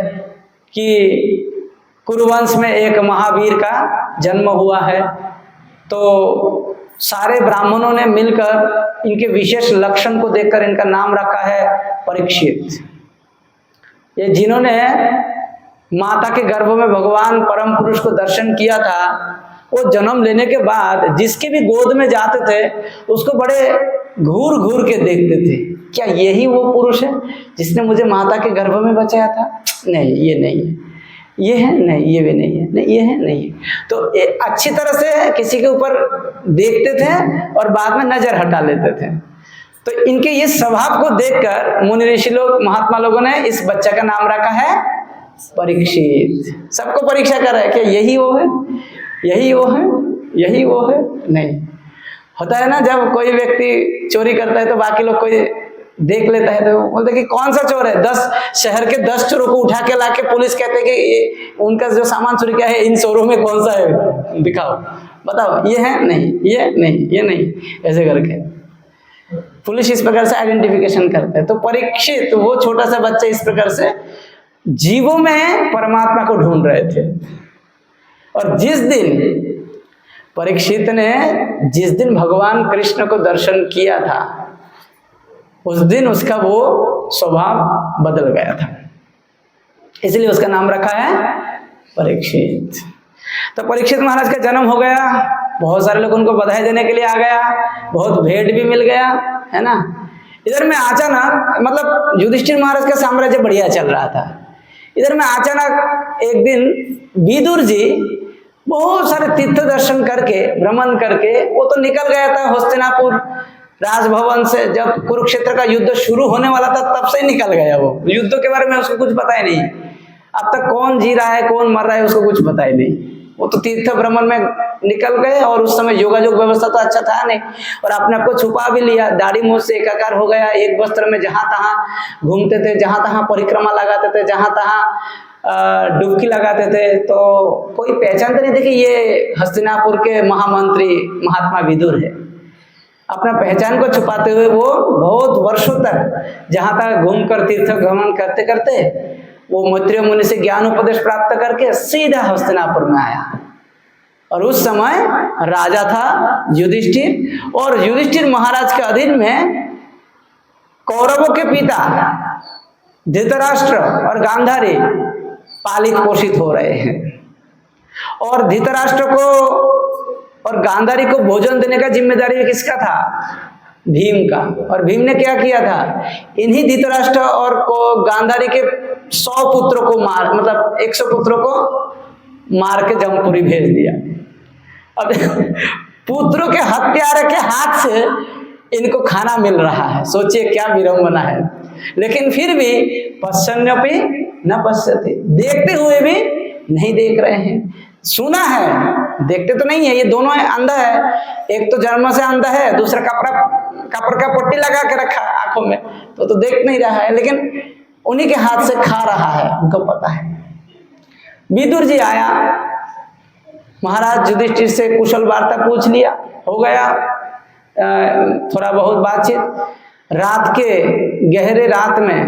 कि कुरुवंश में एक महावीर का जन्म हुआ है। तो सारे ब्राह्मणों ने मिलकर इनके विशेष लक्षण को देखकर इनका नाम रखा है परीक्षित। ये जिन्होंने माता के गर्भ में भगवान परम पुरुष को दर्शन किया था, वो जन्म लेने के बाद जिसके भी गोद में जाते थे उसको बड़े घूर घूर के देखते थे, क्या यही वो पुरुष है जिसने मुझे माता के गर्भ में बचाया था? नहीं, ये नहीं है, ये है नहीं, ये भी नहीं है, नहीं ये है नहीं है। तो अच्छी तरह से किसी के ऊपर देखते थे और बाद में नजर हटा लेते थे। तो इनके ये स्वभाव को देखकर मुनि ऋषि लोग, महात्मा लोगों ने इस बच्चा का नाम रखा है परीक्षित। सबको परीक्षा कर रहे हैं कि यही वो है, यही वो है, यही वो है। नहीं होता है ना, जब कोई व्यक्ति चोरी करता है तो बाकी लोग कोई देख लेता है तो बोलते कि कौन सा चोर है। 10 शहर के 10 चोरों को उठा के लाके पुलिस कहते कि उनका जो सामान चोरी किया है इन चोरों में कौन सा है, दिखाओ, बताओ, ये है नहीं, ये नहीं, ये नहीं, ऐसे करके पुलिस इस प्रकार से आइडेंटिफिकेशन करता है। तो परीक्षित वो छोटा सा बच्चा इस प्रकार से जीवों में परमात्मा को ढूंढ रहे थे। और जिस दिन परीक्षित ने जिस दिन भगवान कृष्ण को दर्शन किया था उस दिन उसका वो स्वभाव बदल गया था, इसलिए उसका नाम रखा है परीक्षित। तो परीक्षित महाराज का जन्म हो गया, बहुत सारे लोग उनको बधाई देने के लिए आ गया, बहुत भेंट भी मिल गया, है ना। इधर में अचानक, मतलब युधिष्ठिर महाराज का साम्राज्य बढ़िया चल रहा था, इधर में अचानक एक दिन विदुर जी बहुत सारे तीर्थ दर्शन करके, भ्रमण करके, वो तो निकल गया था हस्तिनापुर राजभवन से। जब कुरुक्षेत्र का युद्ध शुरू होने वाला था तब से ही निकल गया वो, युद्ध के बारे में उसको कुछ पता ही नहीं। अब तक कौन जी रहा है कौन मर रहा है उसको कुछ पता ही नहीं। वो तो तीर्थ भ्रमण में निकल गए और उस समय योगायोग व्यवस्था तो अच्छा था नहीं, और अपने आप को छुपा भी लिया, दाढ़ी मूछ से एकाकार हो गया, एक वस्त्र में जहां तहां घूमते थे, जहां तहां परिक्रमा लगाते थे, जहां तहां डुबकी लगाते थे। तो कोई पहचानते नहीं थे कि ये हस्तिनापुर के महामंत्री महात्मा विदुर है। अपना पहचान को छुपाते हुए वो बहुत वर्षों तक जहां तक घूमकर तीर्थ भ्रमण करते करते वो मैत्रेय मुनि से ज्ञान उपदेश प्राप्त करके सीधा हस्तिनापुर में आया। और उस समय राजा था युधिष्ठिर, और युधिष्ठिर महाराज के अधीन में कौरवों के पिता धृतराष्ट्र और गांधारी पालित पोषित हो रहे हैं। और धृतराष्ट्र को और गांधारी को भोजन देने का जिम्मेदारी किसका था? भीम का। और भीम ने क्या किया था? इन्हीं धृतराष्ट्र और को गांधारी के 100 पुत्रों को मार, मतलब 100 पुत्रों को मार के जमपुरी भेज दिया। अब पुत्रों के हत्यारे के हाथ से इनको खाना मिल रहा है, सोचिए क्या विडंबना है। लेकिन फिर भी पश्यन्नपि न पश्यति, देखते हुए भी नहीं देख रहे हैं। सुना है, देखते तो नहीं है, ये दोनों अंधा है, एक तो जन्म से अंधा है, दूसरा कपड़ा का पट्टी लगा के रखा है आंखों में, तो देख नहीं रहा है, लेकिन उन्हीं के हाथ से खा रहा है, उनको पता है। विदुर जी आया, महाराज युधिष्ठिर से कुशल वार्ता पूछ लिया, हो गया थोड़ा बहुत बातचीत। रात के गहरे रात में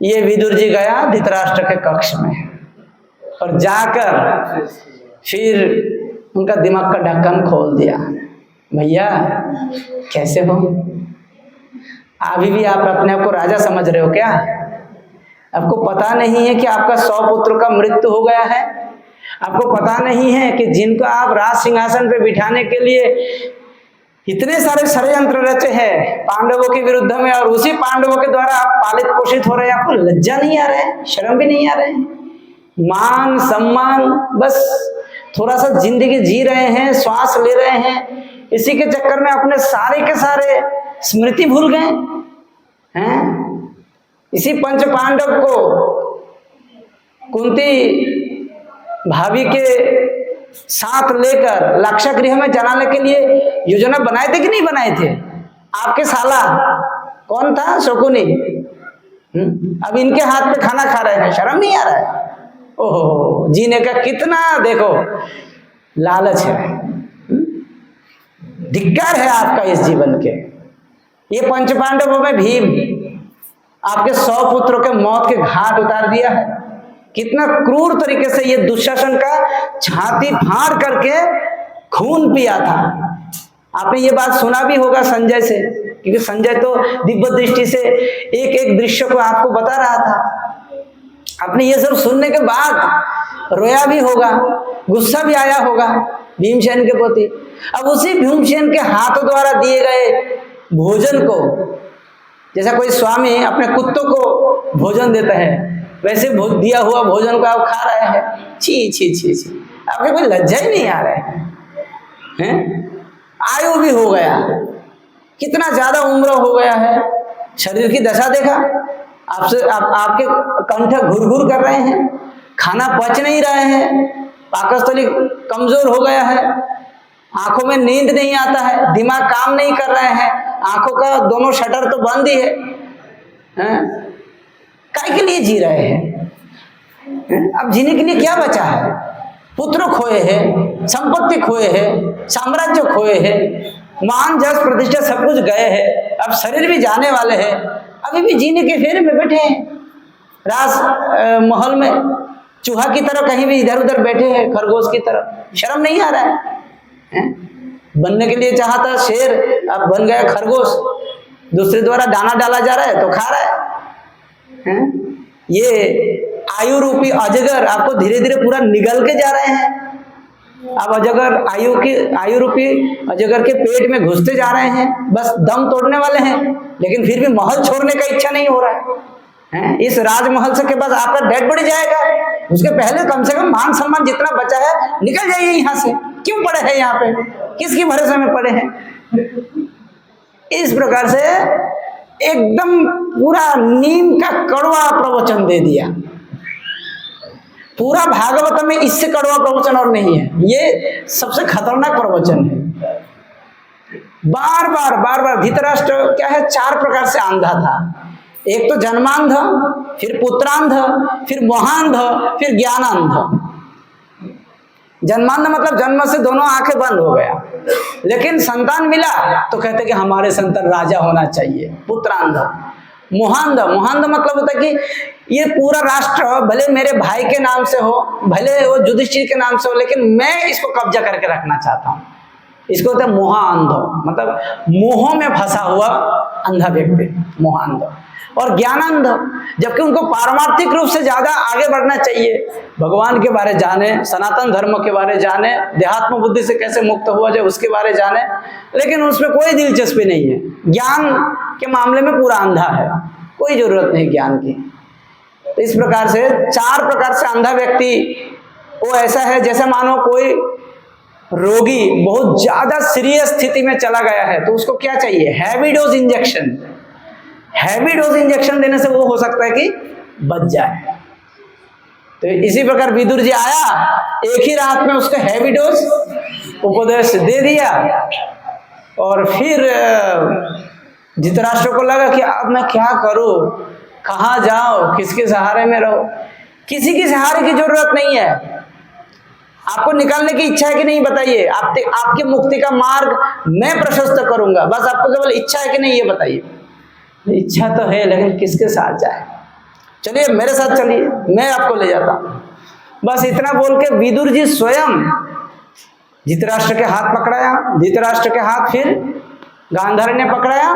ये विदुर जी गया धृतराष्ट्र के कक्ष में और जाकर फिर उनका दिमाग का ढक्कन खोल दिया। भैया कैसे हो? अभी भी आप अपने आप को राजा समझ रहे हो क्या? आपको पता नहीं है कि आपका 100 पुत्र का मृत्यु हो गया है? आपको पता नहीं है कि जिनको आप राज सिंहासन पे बिठाने के लिए इतने सारे षड्यंत्र रचे हैं पांडवों के विरुद्ध में, और उसी पांडवों के द्वारा आप पालित पोषित हो रहे हैं? आपको लज्जा नहीं आ रहा है? शर्म भी नहीं आ रहे हैं? मान सम्मान, बस थोड़ा सा जिंदगी जी रहे हैं, श्वास ले रहे हैं, इसी के चक्कर में अपने सारे के सारे स्मृति भूल गए हैं। इसी पंच पांडव को कुंती भाभी के साथ लेकर लाक्षागृह में जलाने के लिए योजना बनाए थे कि नहीं बनाए थे? आपके साला कौन था? शकुनी। अब इनके हाथ पे खाना खा रहे हैं, शर्म नहीं आ रहा है? ओहो, जीने का कितना देखो लालच है, धिक्कार है आपका इस जीवन के। ये पंच पांडवों में भीम आपके 100 पुत्रों के मौत के घाट उतार दिया है। कितना क्रूर तरीके से ये दुशासन का छाती फाड़ करके खून पिया था। आपने ये बात सुना भी होगा संजय से, क्योंकि संजय तो दिव्य दृष्टि से एक एक दृश्य को आपको बता रहा था। आपने ये सब सुनने के बाद रोया भी होगा, गुस्सा भी आया होगा भीमसेन के प्रति। अब उसी भीमसेन के हाथों द्वारा दिए गए भोजन को, जैसा कोई स्वामी अपने कुत्तों को भोजन देता है, वैसे दिया हुआ भोजन को आप खा रहे हैं। छी छी छी छी, आपके कोई लज्जा ही नहीं आ रहा है? आयु भी हो गया, कितना ज्यादा उम्र हो गया है, शरीर की दशा देखा आपसे, आपके कंठ घुर-घुर कर रहे हैं, खाना पच नहीं रहे हैं, पाकस्थली कमजोर हो गया है, आंखों में नींद नहीं आता है, दिमाग काम नहीं कर रहे हैं, आंखों का दोनों शटर तो बंद ही है। काय के लिए जी रहे हैं? अब जीने के लिए क्या बचा है? पुत्र खोए हैं, संपत्ति खोए हैं, साम्राज्य खोए हैं, मान जस प्रतिष्ठा सब कुछ गए हैं, अब शरीर भी जाने वाले हैं, अभी भी जीने के फेरे में बैठे हैं, राज महल में चूहा की तरह कहीं भी इधर उधर बैठे हैं, खरगोश की तरह। शर्म नहीं आ रहा है? बनने के लिए चाहा था शेर, अब बन गया खरगोश, दूसरे द्वारा दाना डाला जा रहा है तो खा रहा है। ये आयु रूपी अजगर आपको धीरे धीरे पूरा निगल के जा रहे हैं। अब अजगर आयु रूपी अजगर के पेट में घुसते जा रहे हैं, बस दम तोड़ने वाले हैं, लेकिन फिर भी महल छोड़ने का इच्छा नहीं हो रहा है। इस राजमहल से के बाद आपका डेड बॉडी जाएगा, उसके पहले कम से कम मान सम्मान जितना बचा है निकल जाइए यहाँ से। क्यों पड़े हैं यहाँ पे? किसकी भरोसे में पड़े हैं? इस प्रकार से एकदम पूरा नीम का कड़वा प्रवचन दे दिया। पूरा भागवत में इससे कड़वा प्रवचन और नहीं है, ये सबसे खतरनाक प्रवचन है। बार बार धृतराष्ट्र क्या है, 4 प्रकार से अंधा था। एक तो जन्मांध, फिर पुत्रांध, फिर मोहांध, फिर ज्ञानांध। जन्मांध मतलब जन्म से दोनों आंखें बंद हो गया, लेकिन संतान मिला तो कहते कि हमारे संतान राजा होना चाहिए। पुत्रांध। मोहांध मतलब होता है कि ये पूरा राष्ट्र भले मेरे भाई के नाम से हो, भले वो युधिष्ठिर के नाम से हो, लेकिन मैं इसको कब्जा करके रखना चाहता हूँ। इसको होता है मोहांध, मतलब मोह में फंसा हुआ अंधा व्यक्ति, मोहांध। और ज्ञानांध, जबकि उनको पारमार्थिक रूप से ज्यादा आगे बढ़ना चाहिए, भगवान के बारे जाने, सनातन धर्म के बारे जाने, देहात्म बुद्धि से कैसे मुक्त हुआ जाए उसके बारे जाने, लेकिन उसमें कोई दिलचस्पी नहीं है। ज्ञान के मामले में पूरा अंधा है, कोई जरूरत नहीं ज्ञान की। इस प्रकार से 4 प्रकार से अंधा व्यक्ति वो ऐसा है जैसे मानो कोई रोगी बहुत ज्यादा सीरियस स्थिति में चला गया है, तो उसको क्या चाहिए? Heavy dose injection. Heavy dose injection देने से वो हो सकता है कि बच जाए। तो इसी प्रकार विदुर जी आया, एक ही रात में उसको हैवी डोज उपदेश दे दिया, और फिर धृतराष्ट्र को लगा कि अब मैं क्या करूं, कहाँ जाओ, किसके सहारे में रहो? किसी के सहारे की जरूरत नहीं है। आपको निकालने की इच्छा है कि नहीं बताइए? आपकी मुक्ति का मार्ग मैं प्रशस्त करूंगा, बस आपको केवल इच्छा है कि नहीं ये बताइए। इच्छा तो है, लेकिन किसके साथ जाए? चलिए मेरे साथ चलिए, मैं आपको ले जाता हूं। बस इतना बोल के विदुर जी स्वयं धृतराष्ट्र के हाथ पकड़ाया, धृतराष्ट्र के हाथ फिर गांधारी ने पकड़ाया,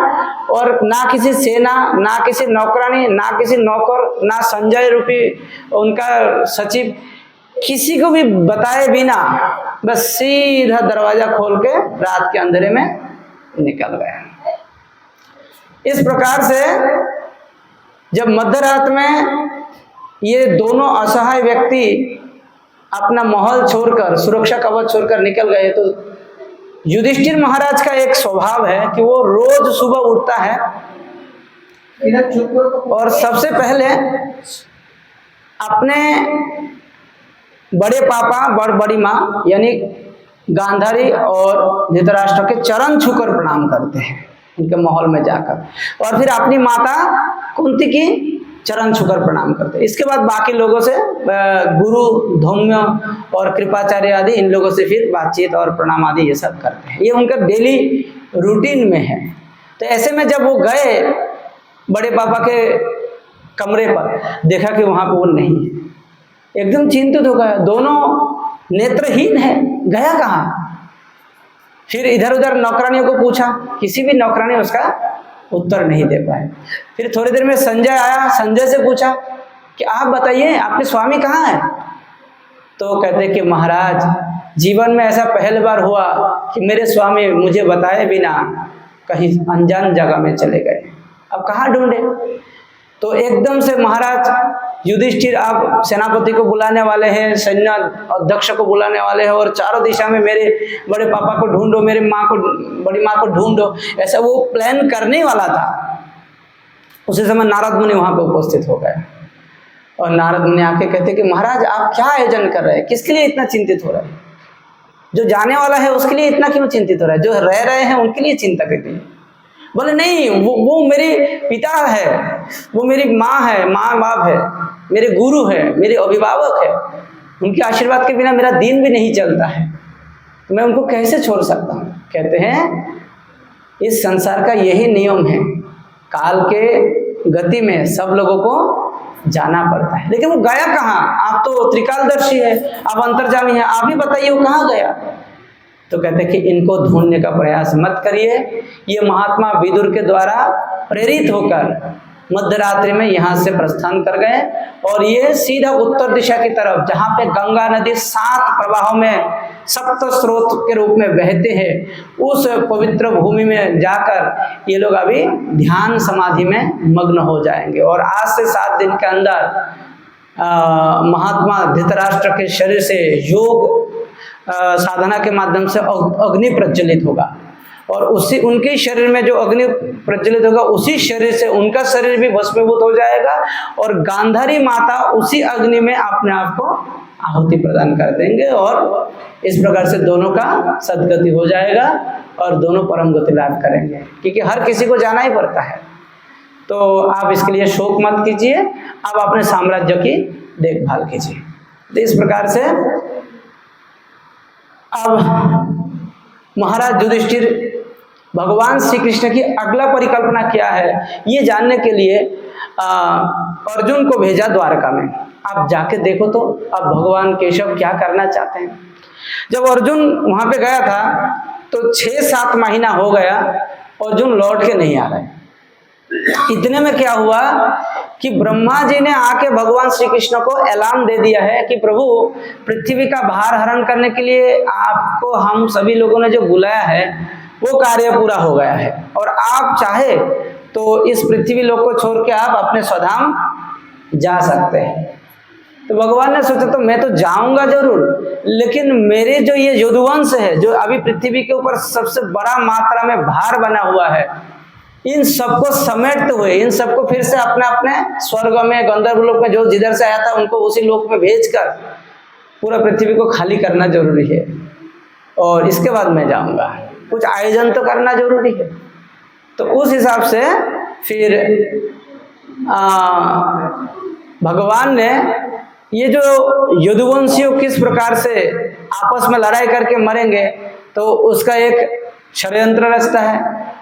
और ना किसी सेना, ना किसी नौकरानी, ना किसी नौकर, ना संजय रूपी उनका सचिव, किसी को भी बताए बिना बस सीधा दरवाजा खोल के रात के अंधेरे में निकल गए। इस प्रकार से जब मध्यरात में ये दोनों असहाय व्यक्ति अपना महल छोड़कर, सुरक्षा कवच छोड़कर निकल गए, तो युधिष्ठिर महाराज का एक स्वभाव है कि वो रोज सुबह उठता है और सबसे पहले अपने बड़े पापा, बड़ी माँ यानी गांधारी और धृतराष्ट्र के चरण छूकर प्रणाम करते हैं उनके महल में जाकर, और फिर अपनी माता कुंती की चरण छूकर प्रणाम करते हैं। इसके बाद बाकी लोगों से, गुरु धौम्य और कृपाचार्य आदि, इन लोगों से फिर बातचीत और प्रणाम आदि ये सब करते हैं। ये उनका डेली रूटीन में है। तो ऐसे में जब वो गए बड़े पापा के कमरे पर, देखा कि वहां पर वो नहीं है, एकदम चिंतित हो गया, दोनों नेत्रहीन है, गया कहाँ? फिर इधर उधर नौकरानियों को पूछा, किसी भी नौकरानी उसका उत्तर नहीं दे पाए। फिर थोड़ी देर में संजय आया, संजय से पूछा कि आप बताइए आपके स्वामी कहाँ है? तो कहते कि महाराज, जीवन में ऐसा पहली बार हुआ कि मेरे स्वामी मुझे बताए बिना कहीं अनजान जगह में चले गए, अब कहाँ ढूंढे? तो एकदम से महाराज युधिष्ठिर आप सेनापति को बुलाने वाले हैं, सैन्य अध्यक्ष को बुलाने वाले हैं, और चारों दिशा में मेरे बड़े पापा को ढूंढो, मेरे माँ को, बड़ी माँ को ढूंढो, ऐसा वो प्लान करने वाला था। उसी समय नारद मुनि वहां पे उपस्थित हो गए, और नारद मुनि आके कहते कि महाराज आप क्या आयोजन कर रहे हैं, किसके लिए इतना चिंतित हो रहे हैं? जो जाने वाला है उसके लिए इतना क्यों चिंतित हो रहा है? जो रह रहे हैं उनके लिए चिंता करती है। बोले नहीं, वो मेरे पिता है, वो मेरी माँ है, माँ बाप है, मेरे गुरु है, मेरे अभिभावक है, उनके आशीर्वाद के बिना मेरा दिन भी नहीं चलता है, मैं उनको कैसे छोड़ सकता हूँ? कहते हैं इस संसार का यही नियम है, काल के गति में सब लोगों को जाना पड़ता है। लेकिन वो गया कहाँ? आप तो त्रिकालदर्शी है, आप अंतर्जामी हैं, आप ही बताइए वो कहाँ गया? तो कहते हैं कि इनको ढूंढने का प्रयास मत करिए। ये महात्मा विदुर के द्वारा प्रेरित होकर मध्यरात्रि में यहाँ से प्रस्थान कर गए, और ये सीधा उत्तर दिशा की तरफ, जहाँ पे गंगा नदी 7 प्रवाहों में सप्त स्रोत के रूप में बहते हैं, उस पवित्र भूमि में जाकर ये लोग अभी ध्यान समाधि में मग्न हो जाएंगे। और आज से 7 दिन के अंदर महात्मा धृतराष्ट्र के शरीर से योग साधना के माध्यम से अग्नि प्रज्वलित होगा, और उसी उनके शरीर में जो अग्नि प्रज्वलित होगा उसी शरीर से उनका शरीर भी भस्मीभूत हो जाएगा, और गांधारी माता उसी अग्नि में अपने आप को आहुति प्रदान कर देंगे, और इस प्रकार से दोनों का सद्गति हो जाएगा और दोनों परम गति लाभ करेंगे। क्योंकि हर किसी को जाना ही पड़ता है, तो आप इसके लिए शोक मत कीजिए, आप अपने साम्राज्य की देखभाल कीजिए। तो इस प्रकार से अब महाराज युधिष्ठिर भगवान श्री कृष्ण की अगला परिकल्पना क्या है ये जानने के लिए अर्जुन को भेजा द्वारका में। आप जाके देखो तो अब भगवान केशव क्या करना चाहते हैं। जब अर्जुन वहां पे गया था तो 6-7 महीना हो गया, अर्जुन लौट के नहीं आ रहे। इतने में क्या हुआ कि ब्रह्मा जी ने आके भगवान श्री कृष्ण को ऐलान दे दिया है कि प्रभु, पृथ्वी का भार हरण करने के लिए आपको हम सभी लोगों ने जो बुलाया है वो कार्य पूरा हो गया है, और आप चाहे तो इस पृथ्वी लोक को छोड़ के आप अपने स्वधाम जा सकते हैं। तो भगवान ने सोचा तो मैं तो जाऊंगा जरूर, लेकिन मेरे जो ये यदुवंश है जो अभी पृथ्वी के ऊपर सबसे बड़ा मात्रा में भार बना हुआ है, इन सबको समेटते हुए इन सबको फिर से अपने अपने स्वर्ग में गंधर्व लोक में जो जिधर से आया था उनको उसी लोक में भेजकर पूरा पृथ्वी को खाली करना जरूरी है, और इसके बाद मैं जाऊंगा, कुछ आयोजन तो करना जरूरी है। तो उस हिसाब से फिर भगवान ने ये जो यदुवंशियों किस प्रकार से आपस में लड़ाई करके मरेंगे तो उसका एक षड्यंत्र रचता है,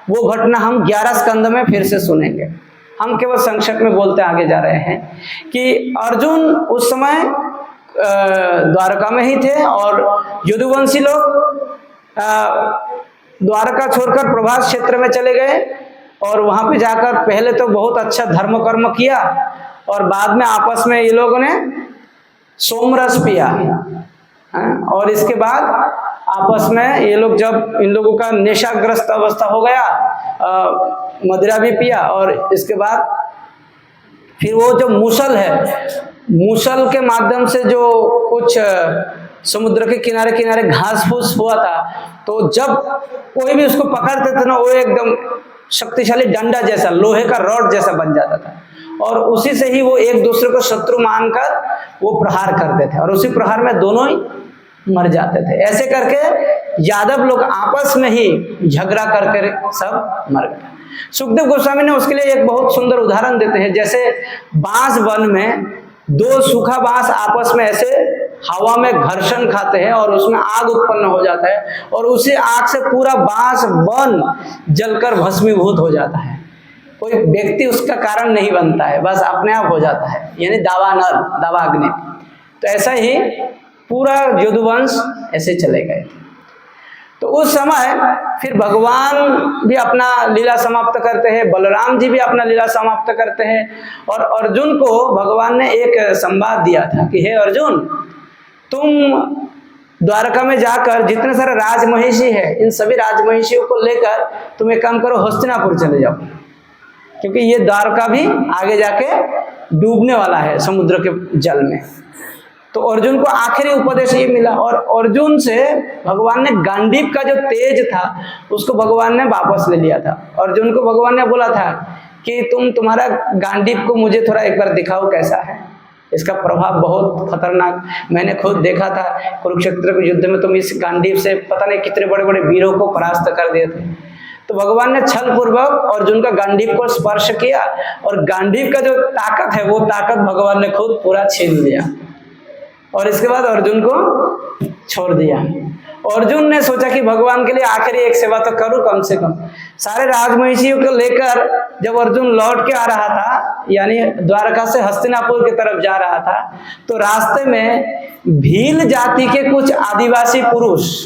वो घटना हम 11 स्कंद में फिर से सुनेंगे। हम केवल संक्षेप में बोलते आगे जा रहे हैं कि अर्जुन उस समय द्वारका में ही थे और यदुवंशी लोग द्वारका छोड़कर प्रभास क्षेत्र में चले गए, और वहां पे जाकर पहले तो बहुत अच्छा धर्म कर्म किया और बाद में आपस में ये लोगों ने सोमरस पिया, और इसके बाद आपस में ये लोग जब इन लोगों का नशाग्रस्त अवस्था हो गया, मदिरा भी पिया, और इसके बाद फिर वो जो मूसल है, मूसल के माध्यम से जो कुछ समुद्र के किनारे किनारे घास फूस हुआ था, तो जब कोई भी उसको पकड़ते थे ना वो एकदम शक्तिशाली डंडा जैसा, लोहे का रॉड जैसा बन जाता था, और उसी से ही वो एक दूसरे को शत्रु मानकर वो प्रहार करते थे, और उसी प्रहार में दोनों ही मर जाते थे। ऐसे करके यादव लोग आपस में ही झगड़ा करके सब मर गए। सुखदेव गोस्वामी ने उसके लिए एक बहुत सुंदर उदाहरण देते हैं, जैसे बांस वन में दो सूखा बांस आपस में ऐसे हवा में घर्षण खाते हैं और उसमें आग उत्पन्न हो जाता है, और उसी आग से पूरा बांस वन जलकर भस्मीभूत हो जाता है। कोई व्यक्ति उसका कारण नहीं बनता है, बस अपने आप हो जाता है, यानी दावाग्नि। तो ऐसा ही पूरा यदुवंश ऐसे चले गए। तो उस समय फिर भगवान भी अपना लीला समाप्त करते हैं, बलराम जी भी अपना लीला समाप्त करते हैं, और अर्जुन को भगवान ने एक संवाद दिया था कि हे अर्जुन, तुम द्वारका में जाकर जितने सारे राजमहिषी है इन सभी राजमहिषियों को लेकर तुम एक काम करो, हस्तिनापुर चले जाओ, क्योंकि ये द्वारका भी आगे जाके डूबने वाला है समुद्र के जल में। तो अर्जुन को आखिरी उपदेश ये मिला, और अर्जुन से भगवान ने गांडीव का जो तेज था उसको भगवान ने वापस ले लिया था। अर्जुन को भगवान ने बोला था कि तुम्हारा गांडीव को मुझे थोड़ा एक बार दिखाओ कैसा है, इसका प्रभाव बहुत खतरनाक, मैंने खुद देखा था कुरुक्षेत्र के युद्ध में, तुम इस गांडीव से पता नहीं कितने बड़े बड़े वीरों को परास्त कर दिए थे। तो भगवान ने छल पूर्वक अर्जुन का गांडीव को स्पर्श किया, और गांडीव का जो ताकत है वो ताकत भगवान ने खुद पूरा छीन लिया, और इसके बाद अर्जुन को छोड़ दिया। अर्जुन ने सोचा कि भगवान के लिए आखिरी एक सेवा तो करूं कम से कम। सारे राजमहिषियों को लेकर जब अर्जुन लौट के आ रहा था, यानी द्वारका से हस्तिनापुर की तरफ जा रहा था, तो रास्ते में भील जाति के कुछ आदिवासी पुरुष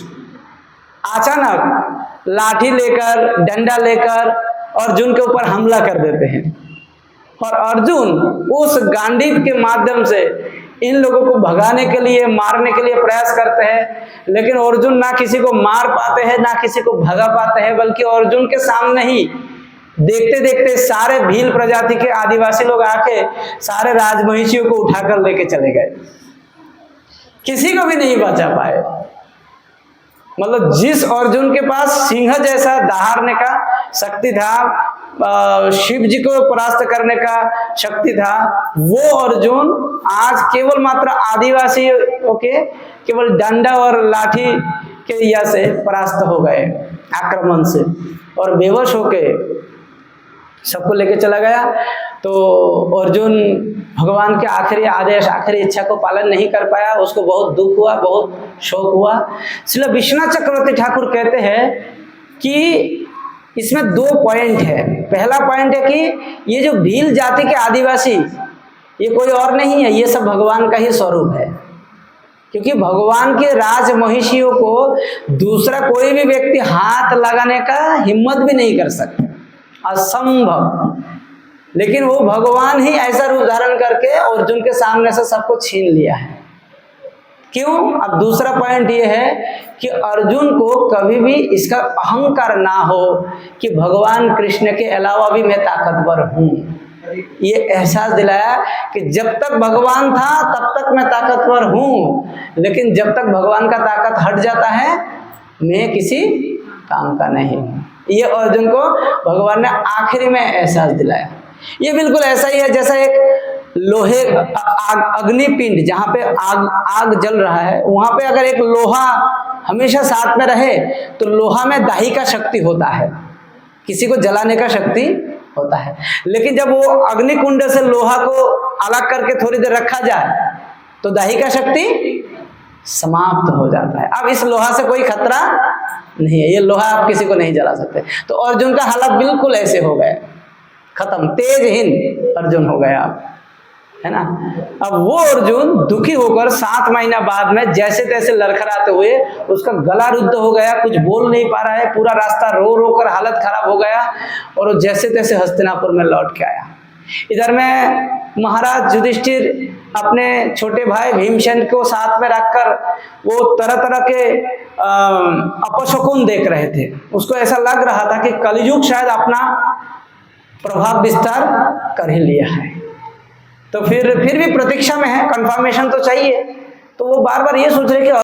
अचानक लाठी लेकर, डंडा लेकर अर्जुन के ऊपर हमला कर देते हैं, और अर्जुन उस गांडीव के माध्यम से इन लोगों को भगाने के लिए, मारने के लिए प्रयास करते हैं, लेकिन अर्जुन ना किसी को मार पाते हैं ना किसी को भगा पाते हैं, बल्कि अर्जुन के सामने ही देखते देखते सारे भील प्रजाति के आदिवासी लोग आके सारे राजमहिषियों को उठाकर लेके चले गए, किसी को भी नहीं बचा पाए। मतलब जिस अर्जुन के पास सिंह जैसा दहाड़ने का शक्ति था, शिव जी को परास्त करने का शक्ति था, वो अर्जुन आज केवल मात्र आदिवासियों के केवल डंडा और लाठी के या से परास्त हो गए आक्रमण से, और बेहोश होके सबको लेके चला गया। तो अर्जुन भगवान के आखिरी आदेश, आखिरी इच्छा को पालन नहीं कर पाया, उसको बहुत दुख हुआ, बहुत शोक हुआ। श्रील विश्वनाथ चक्रवर्ती ठाकुर कहते हैं कि इसमें 2 पॉइंट है। पहला पॉइंट है कि ये जो भील जाति के आदिवासी, ये कोई और नहीं है, ये सब भगवान का ही स्वरूप है, क्योंकि भगवान के राजमहिषियों को दूसरा कोई भी व्यक्ति हाथ लगाने का हिम्मत भी नहीं कर सकता, असंभव। लेकिन वो भगवान ही ऐसा रूप धारण करके अर्जुन के सामने से सबको छीन लिया है। क्यों? अब दूसरा पॉइंट ये है कि अर्जुन को कभी भी इसका अहंकार ना हो कि भगवान कृष्ण के अलावा भी मैं ताकतवर हूं। ये एहसास दिलाया कि जब तक भगवान था तब तक मैं ताकतवर हूँ, लेकिन जब तक भगवान का ताकत हट जाता है मैं किसी काम का नहीं हूँ। ये अर्जुन को भगवान ने आखिरी में एहसास दिलाया। ये बिल्कुल ऐसा ही है जैसा एक लोहे अग्निपिंड, जहाँ पे आग जल रहा है, वहां पे अगर एक लोहा हमेशा साथ में रहे तो लोहा में दाही का शक्ति होता है, किसी को जलाने का शक्ति होता है। लेकिन जब वो अग्निकुंड से लोहा को अलग करके थोड़ी देर रखा जाए तो दाही का शक्ति समाप्त हो जाता है। अब इस लोहा से कोई खतरा नहीं है, ये लोहा आप किसी को नहीं जला सकते। तो अर्जुन का हालत बिल्कुल ऐसे हो गए, खत्म, तेजहीन अर्जुन हो गया आप, है ना। अब वो अर्जुन दुखी होकर 7 महीना बाद में जैसे तैसे लड़खड़ाते हुए, उसका गला रुद्ध हो गया, कुछ बोल नहीं पा रहा है, पूरा रास्ता रो रो कर हालत खराब हो गया, और वो जैसे तैसे हस्तिनापुर में लौट के आया। इधर में महाराज युधिष्ठिर अपने छोटे भाई भीमसेन को साथ में रखकर वो तरह तरह के अपशकुन देख रहे थे। उसको ऐसा लग रहा था कि कलयुग शायद अपना प्रभाव विस्तार कर ही लिया है। तो फिर भी प्रतीक्षा में है, कंफर्मेशन तो चाहिए। तो वो बार बार ये सोच रहे कि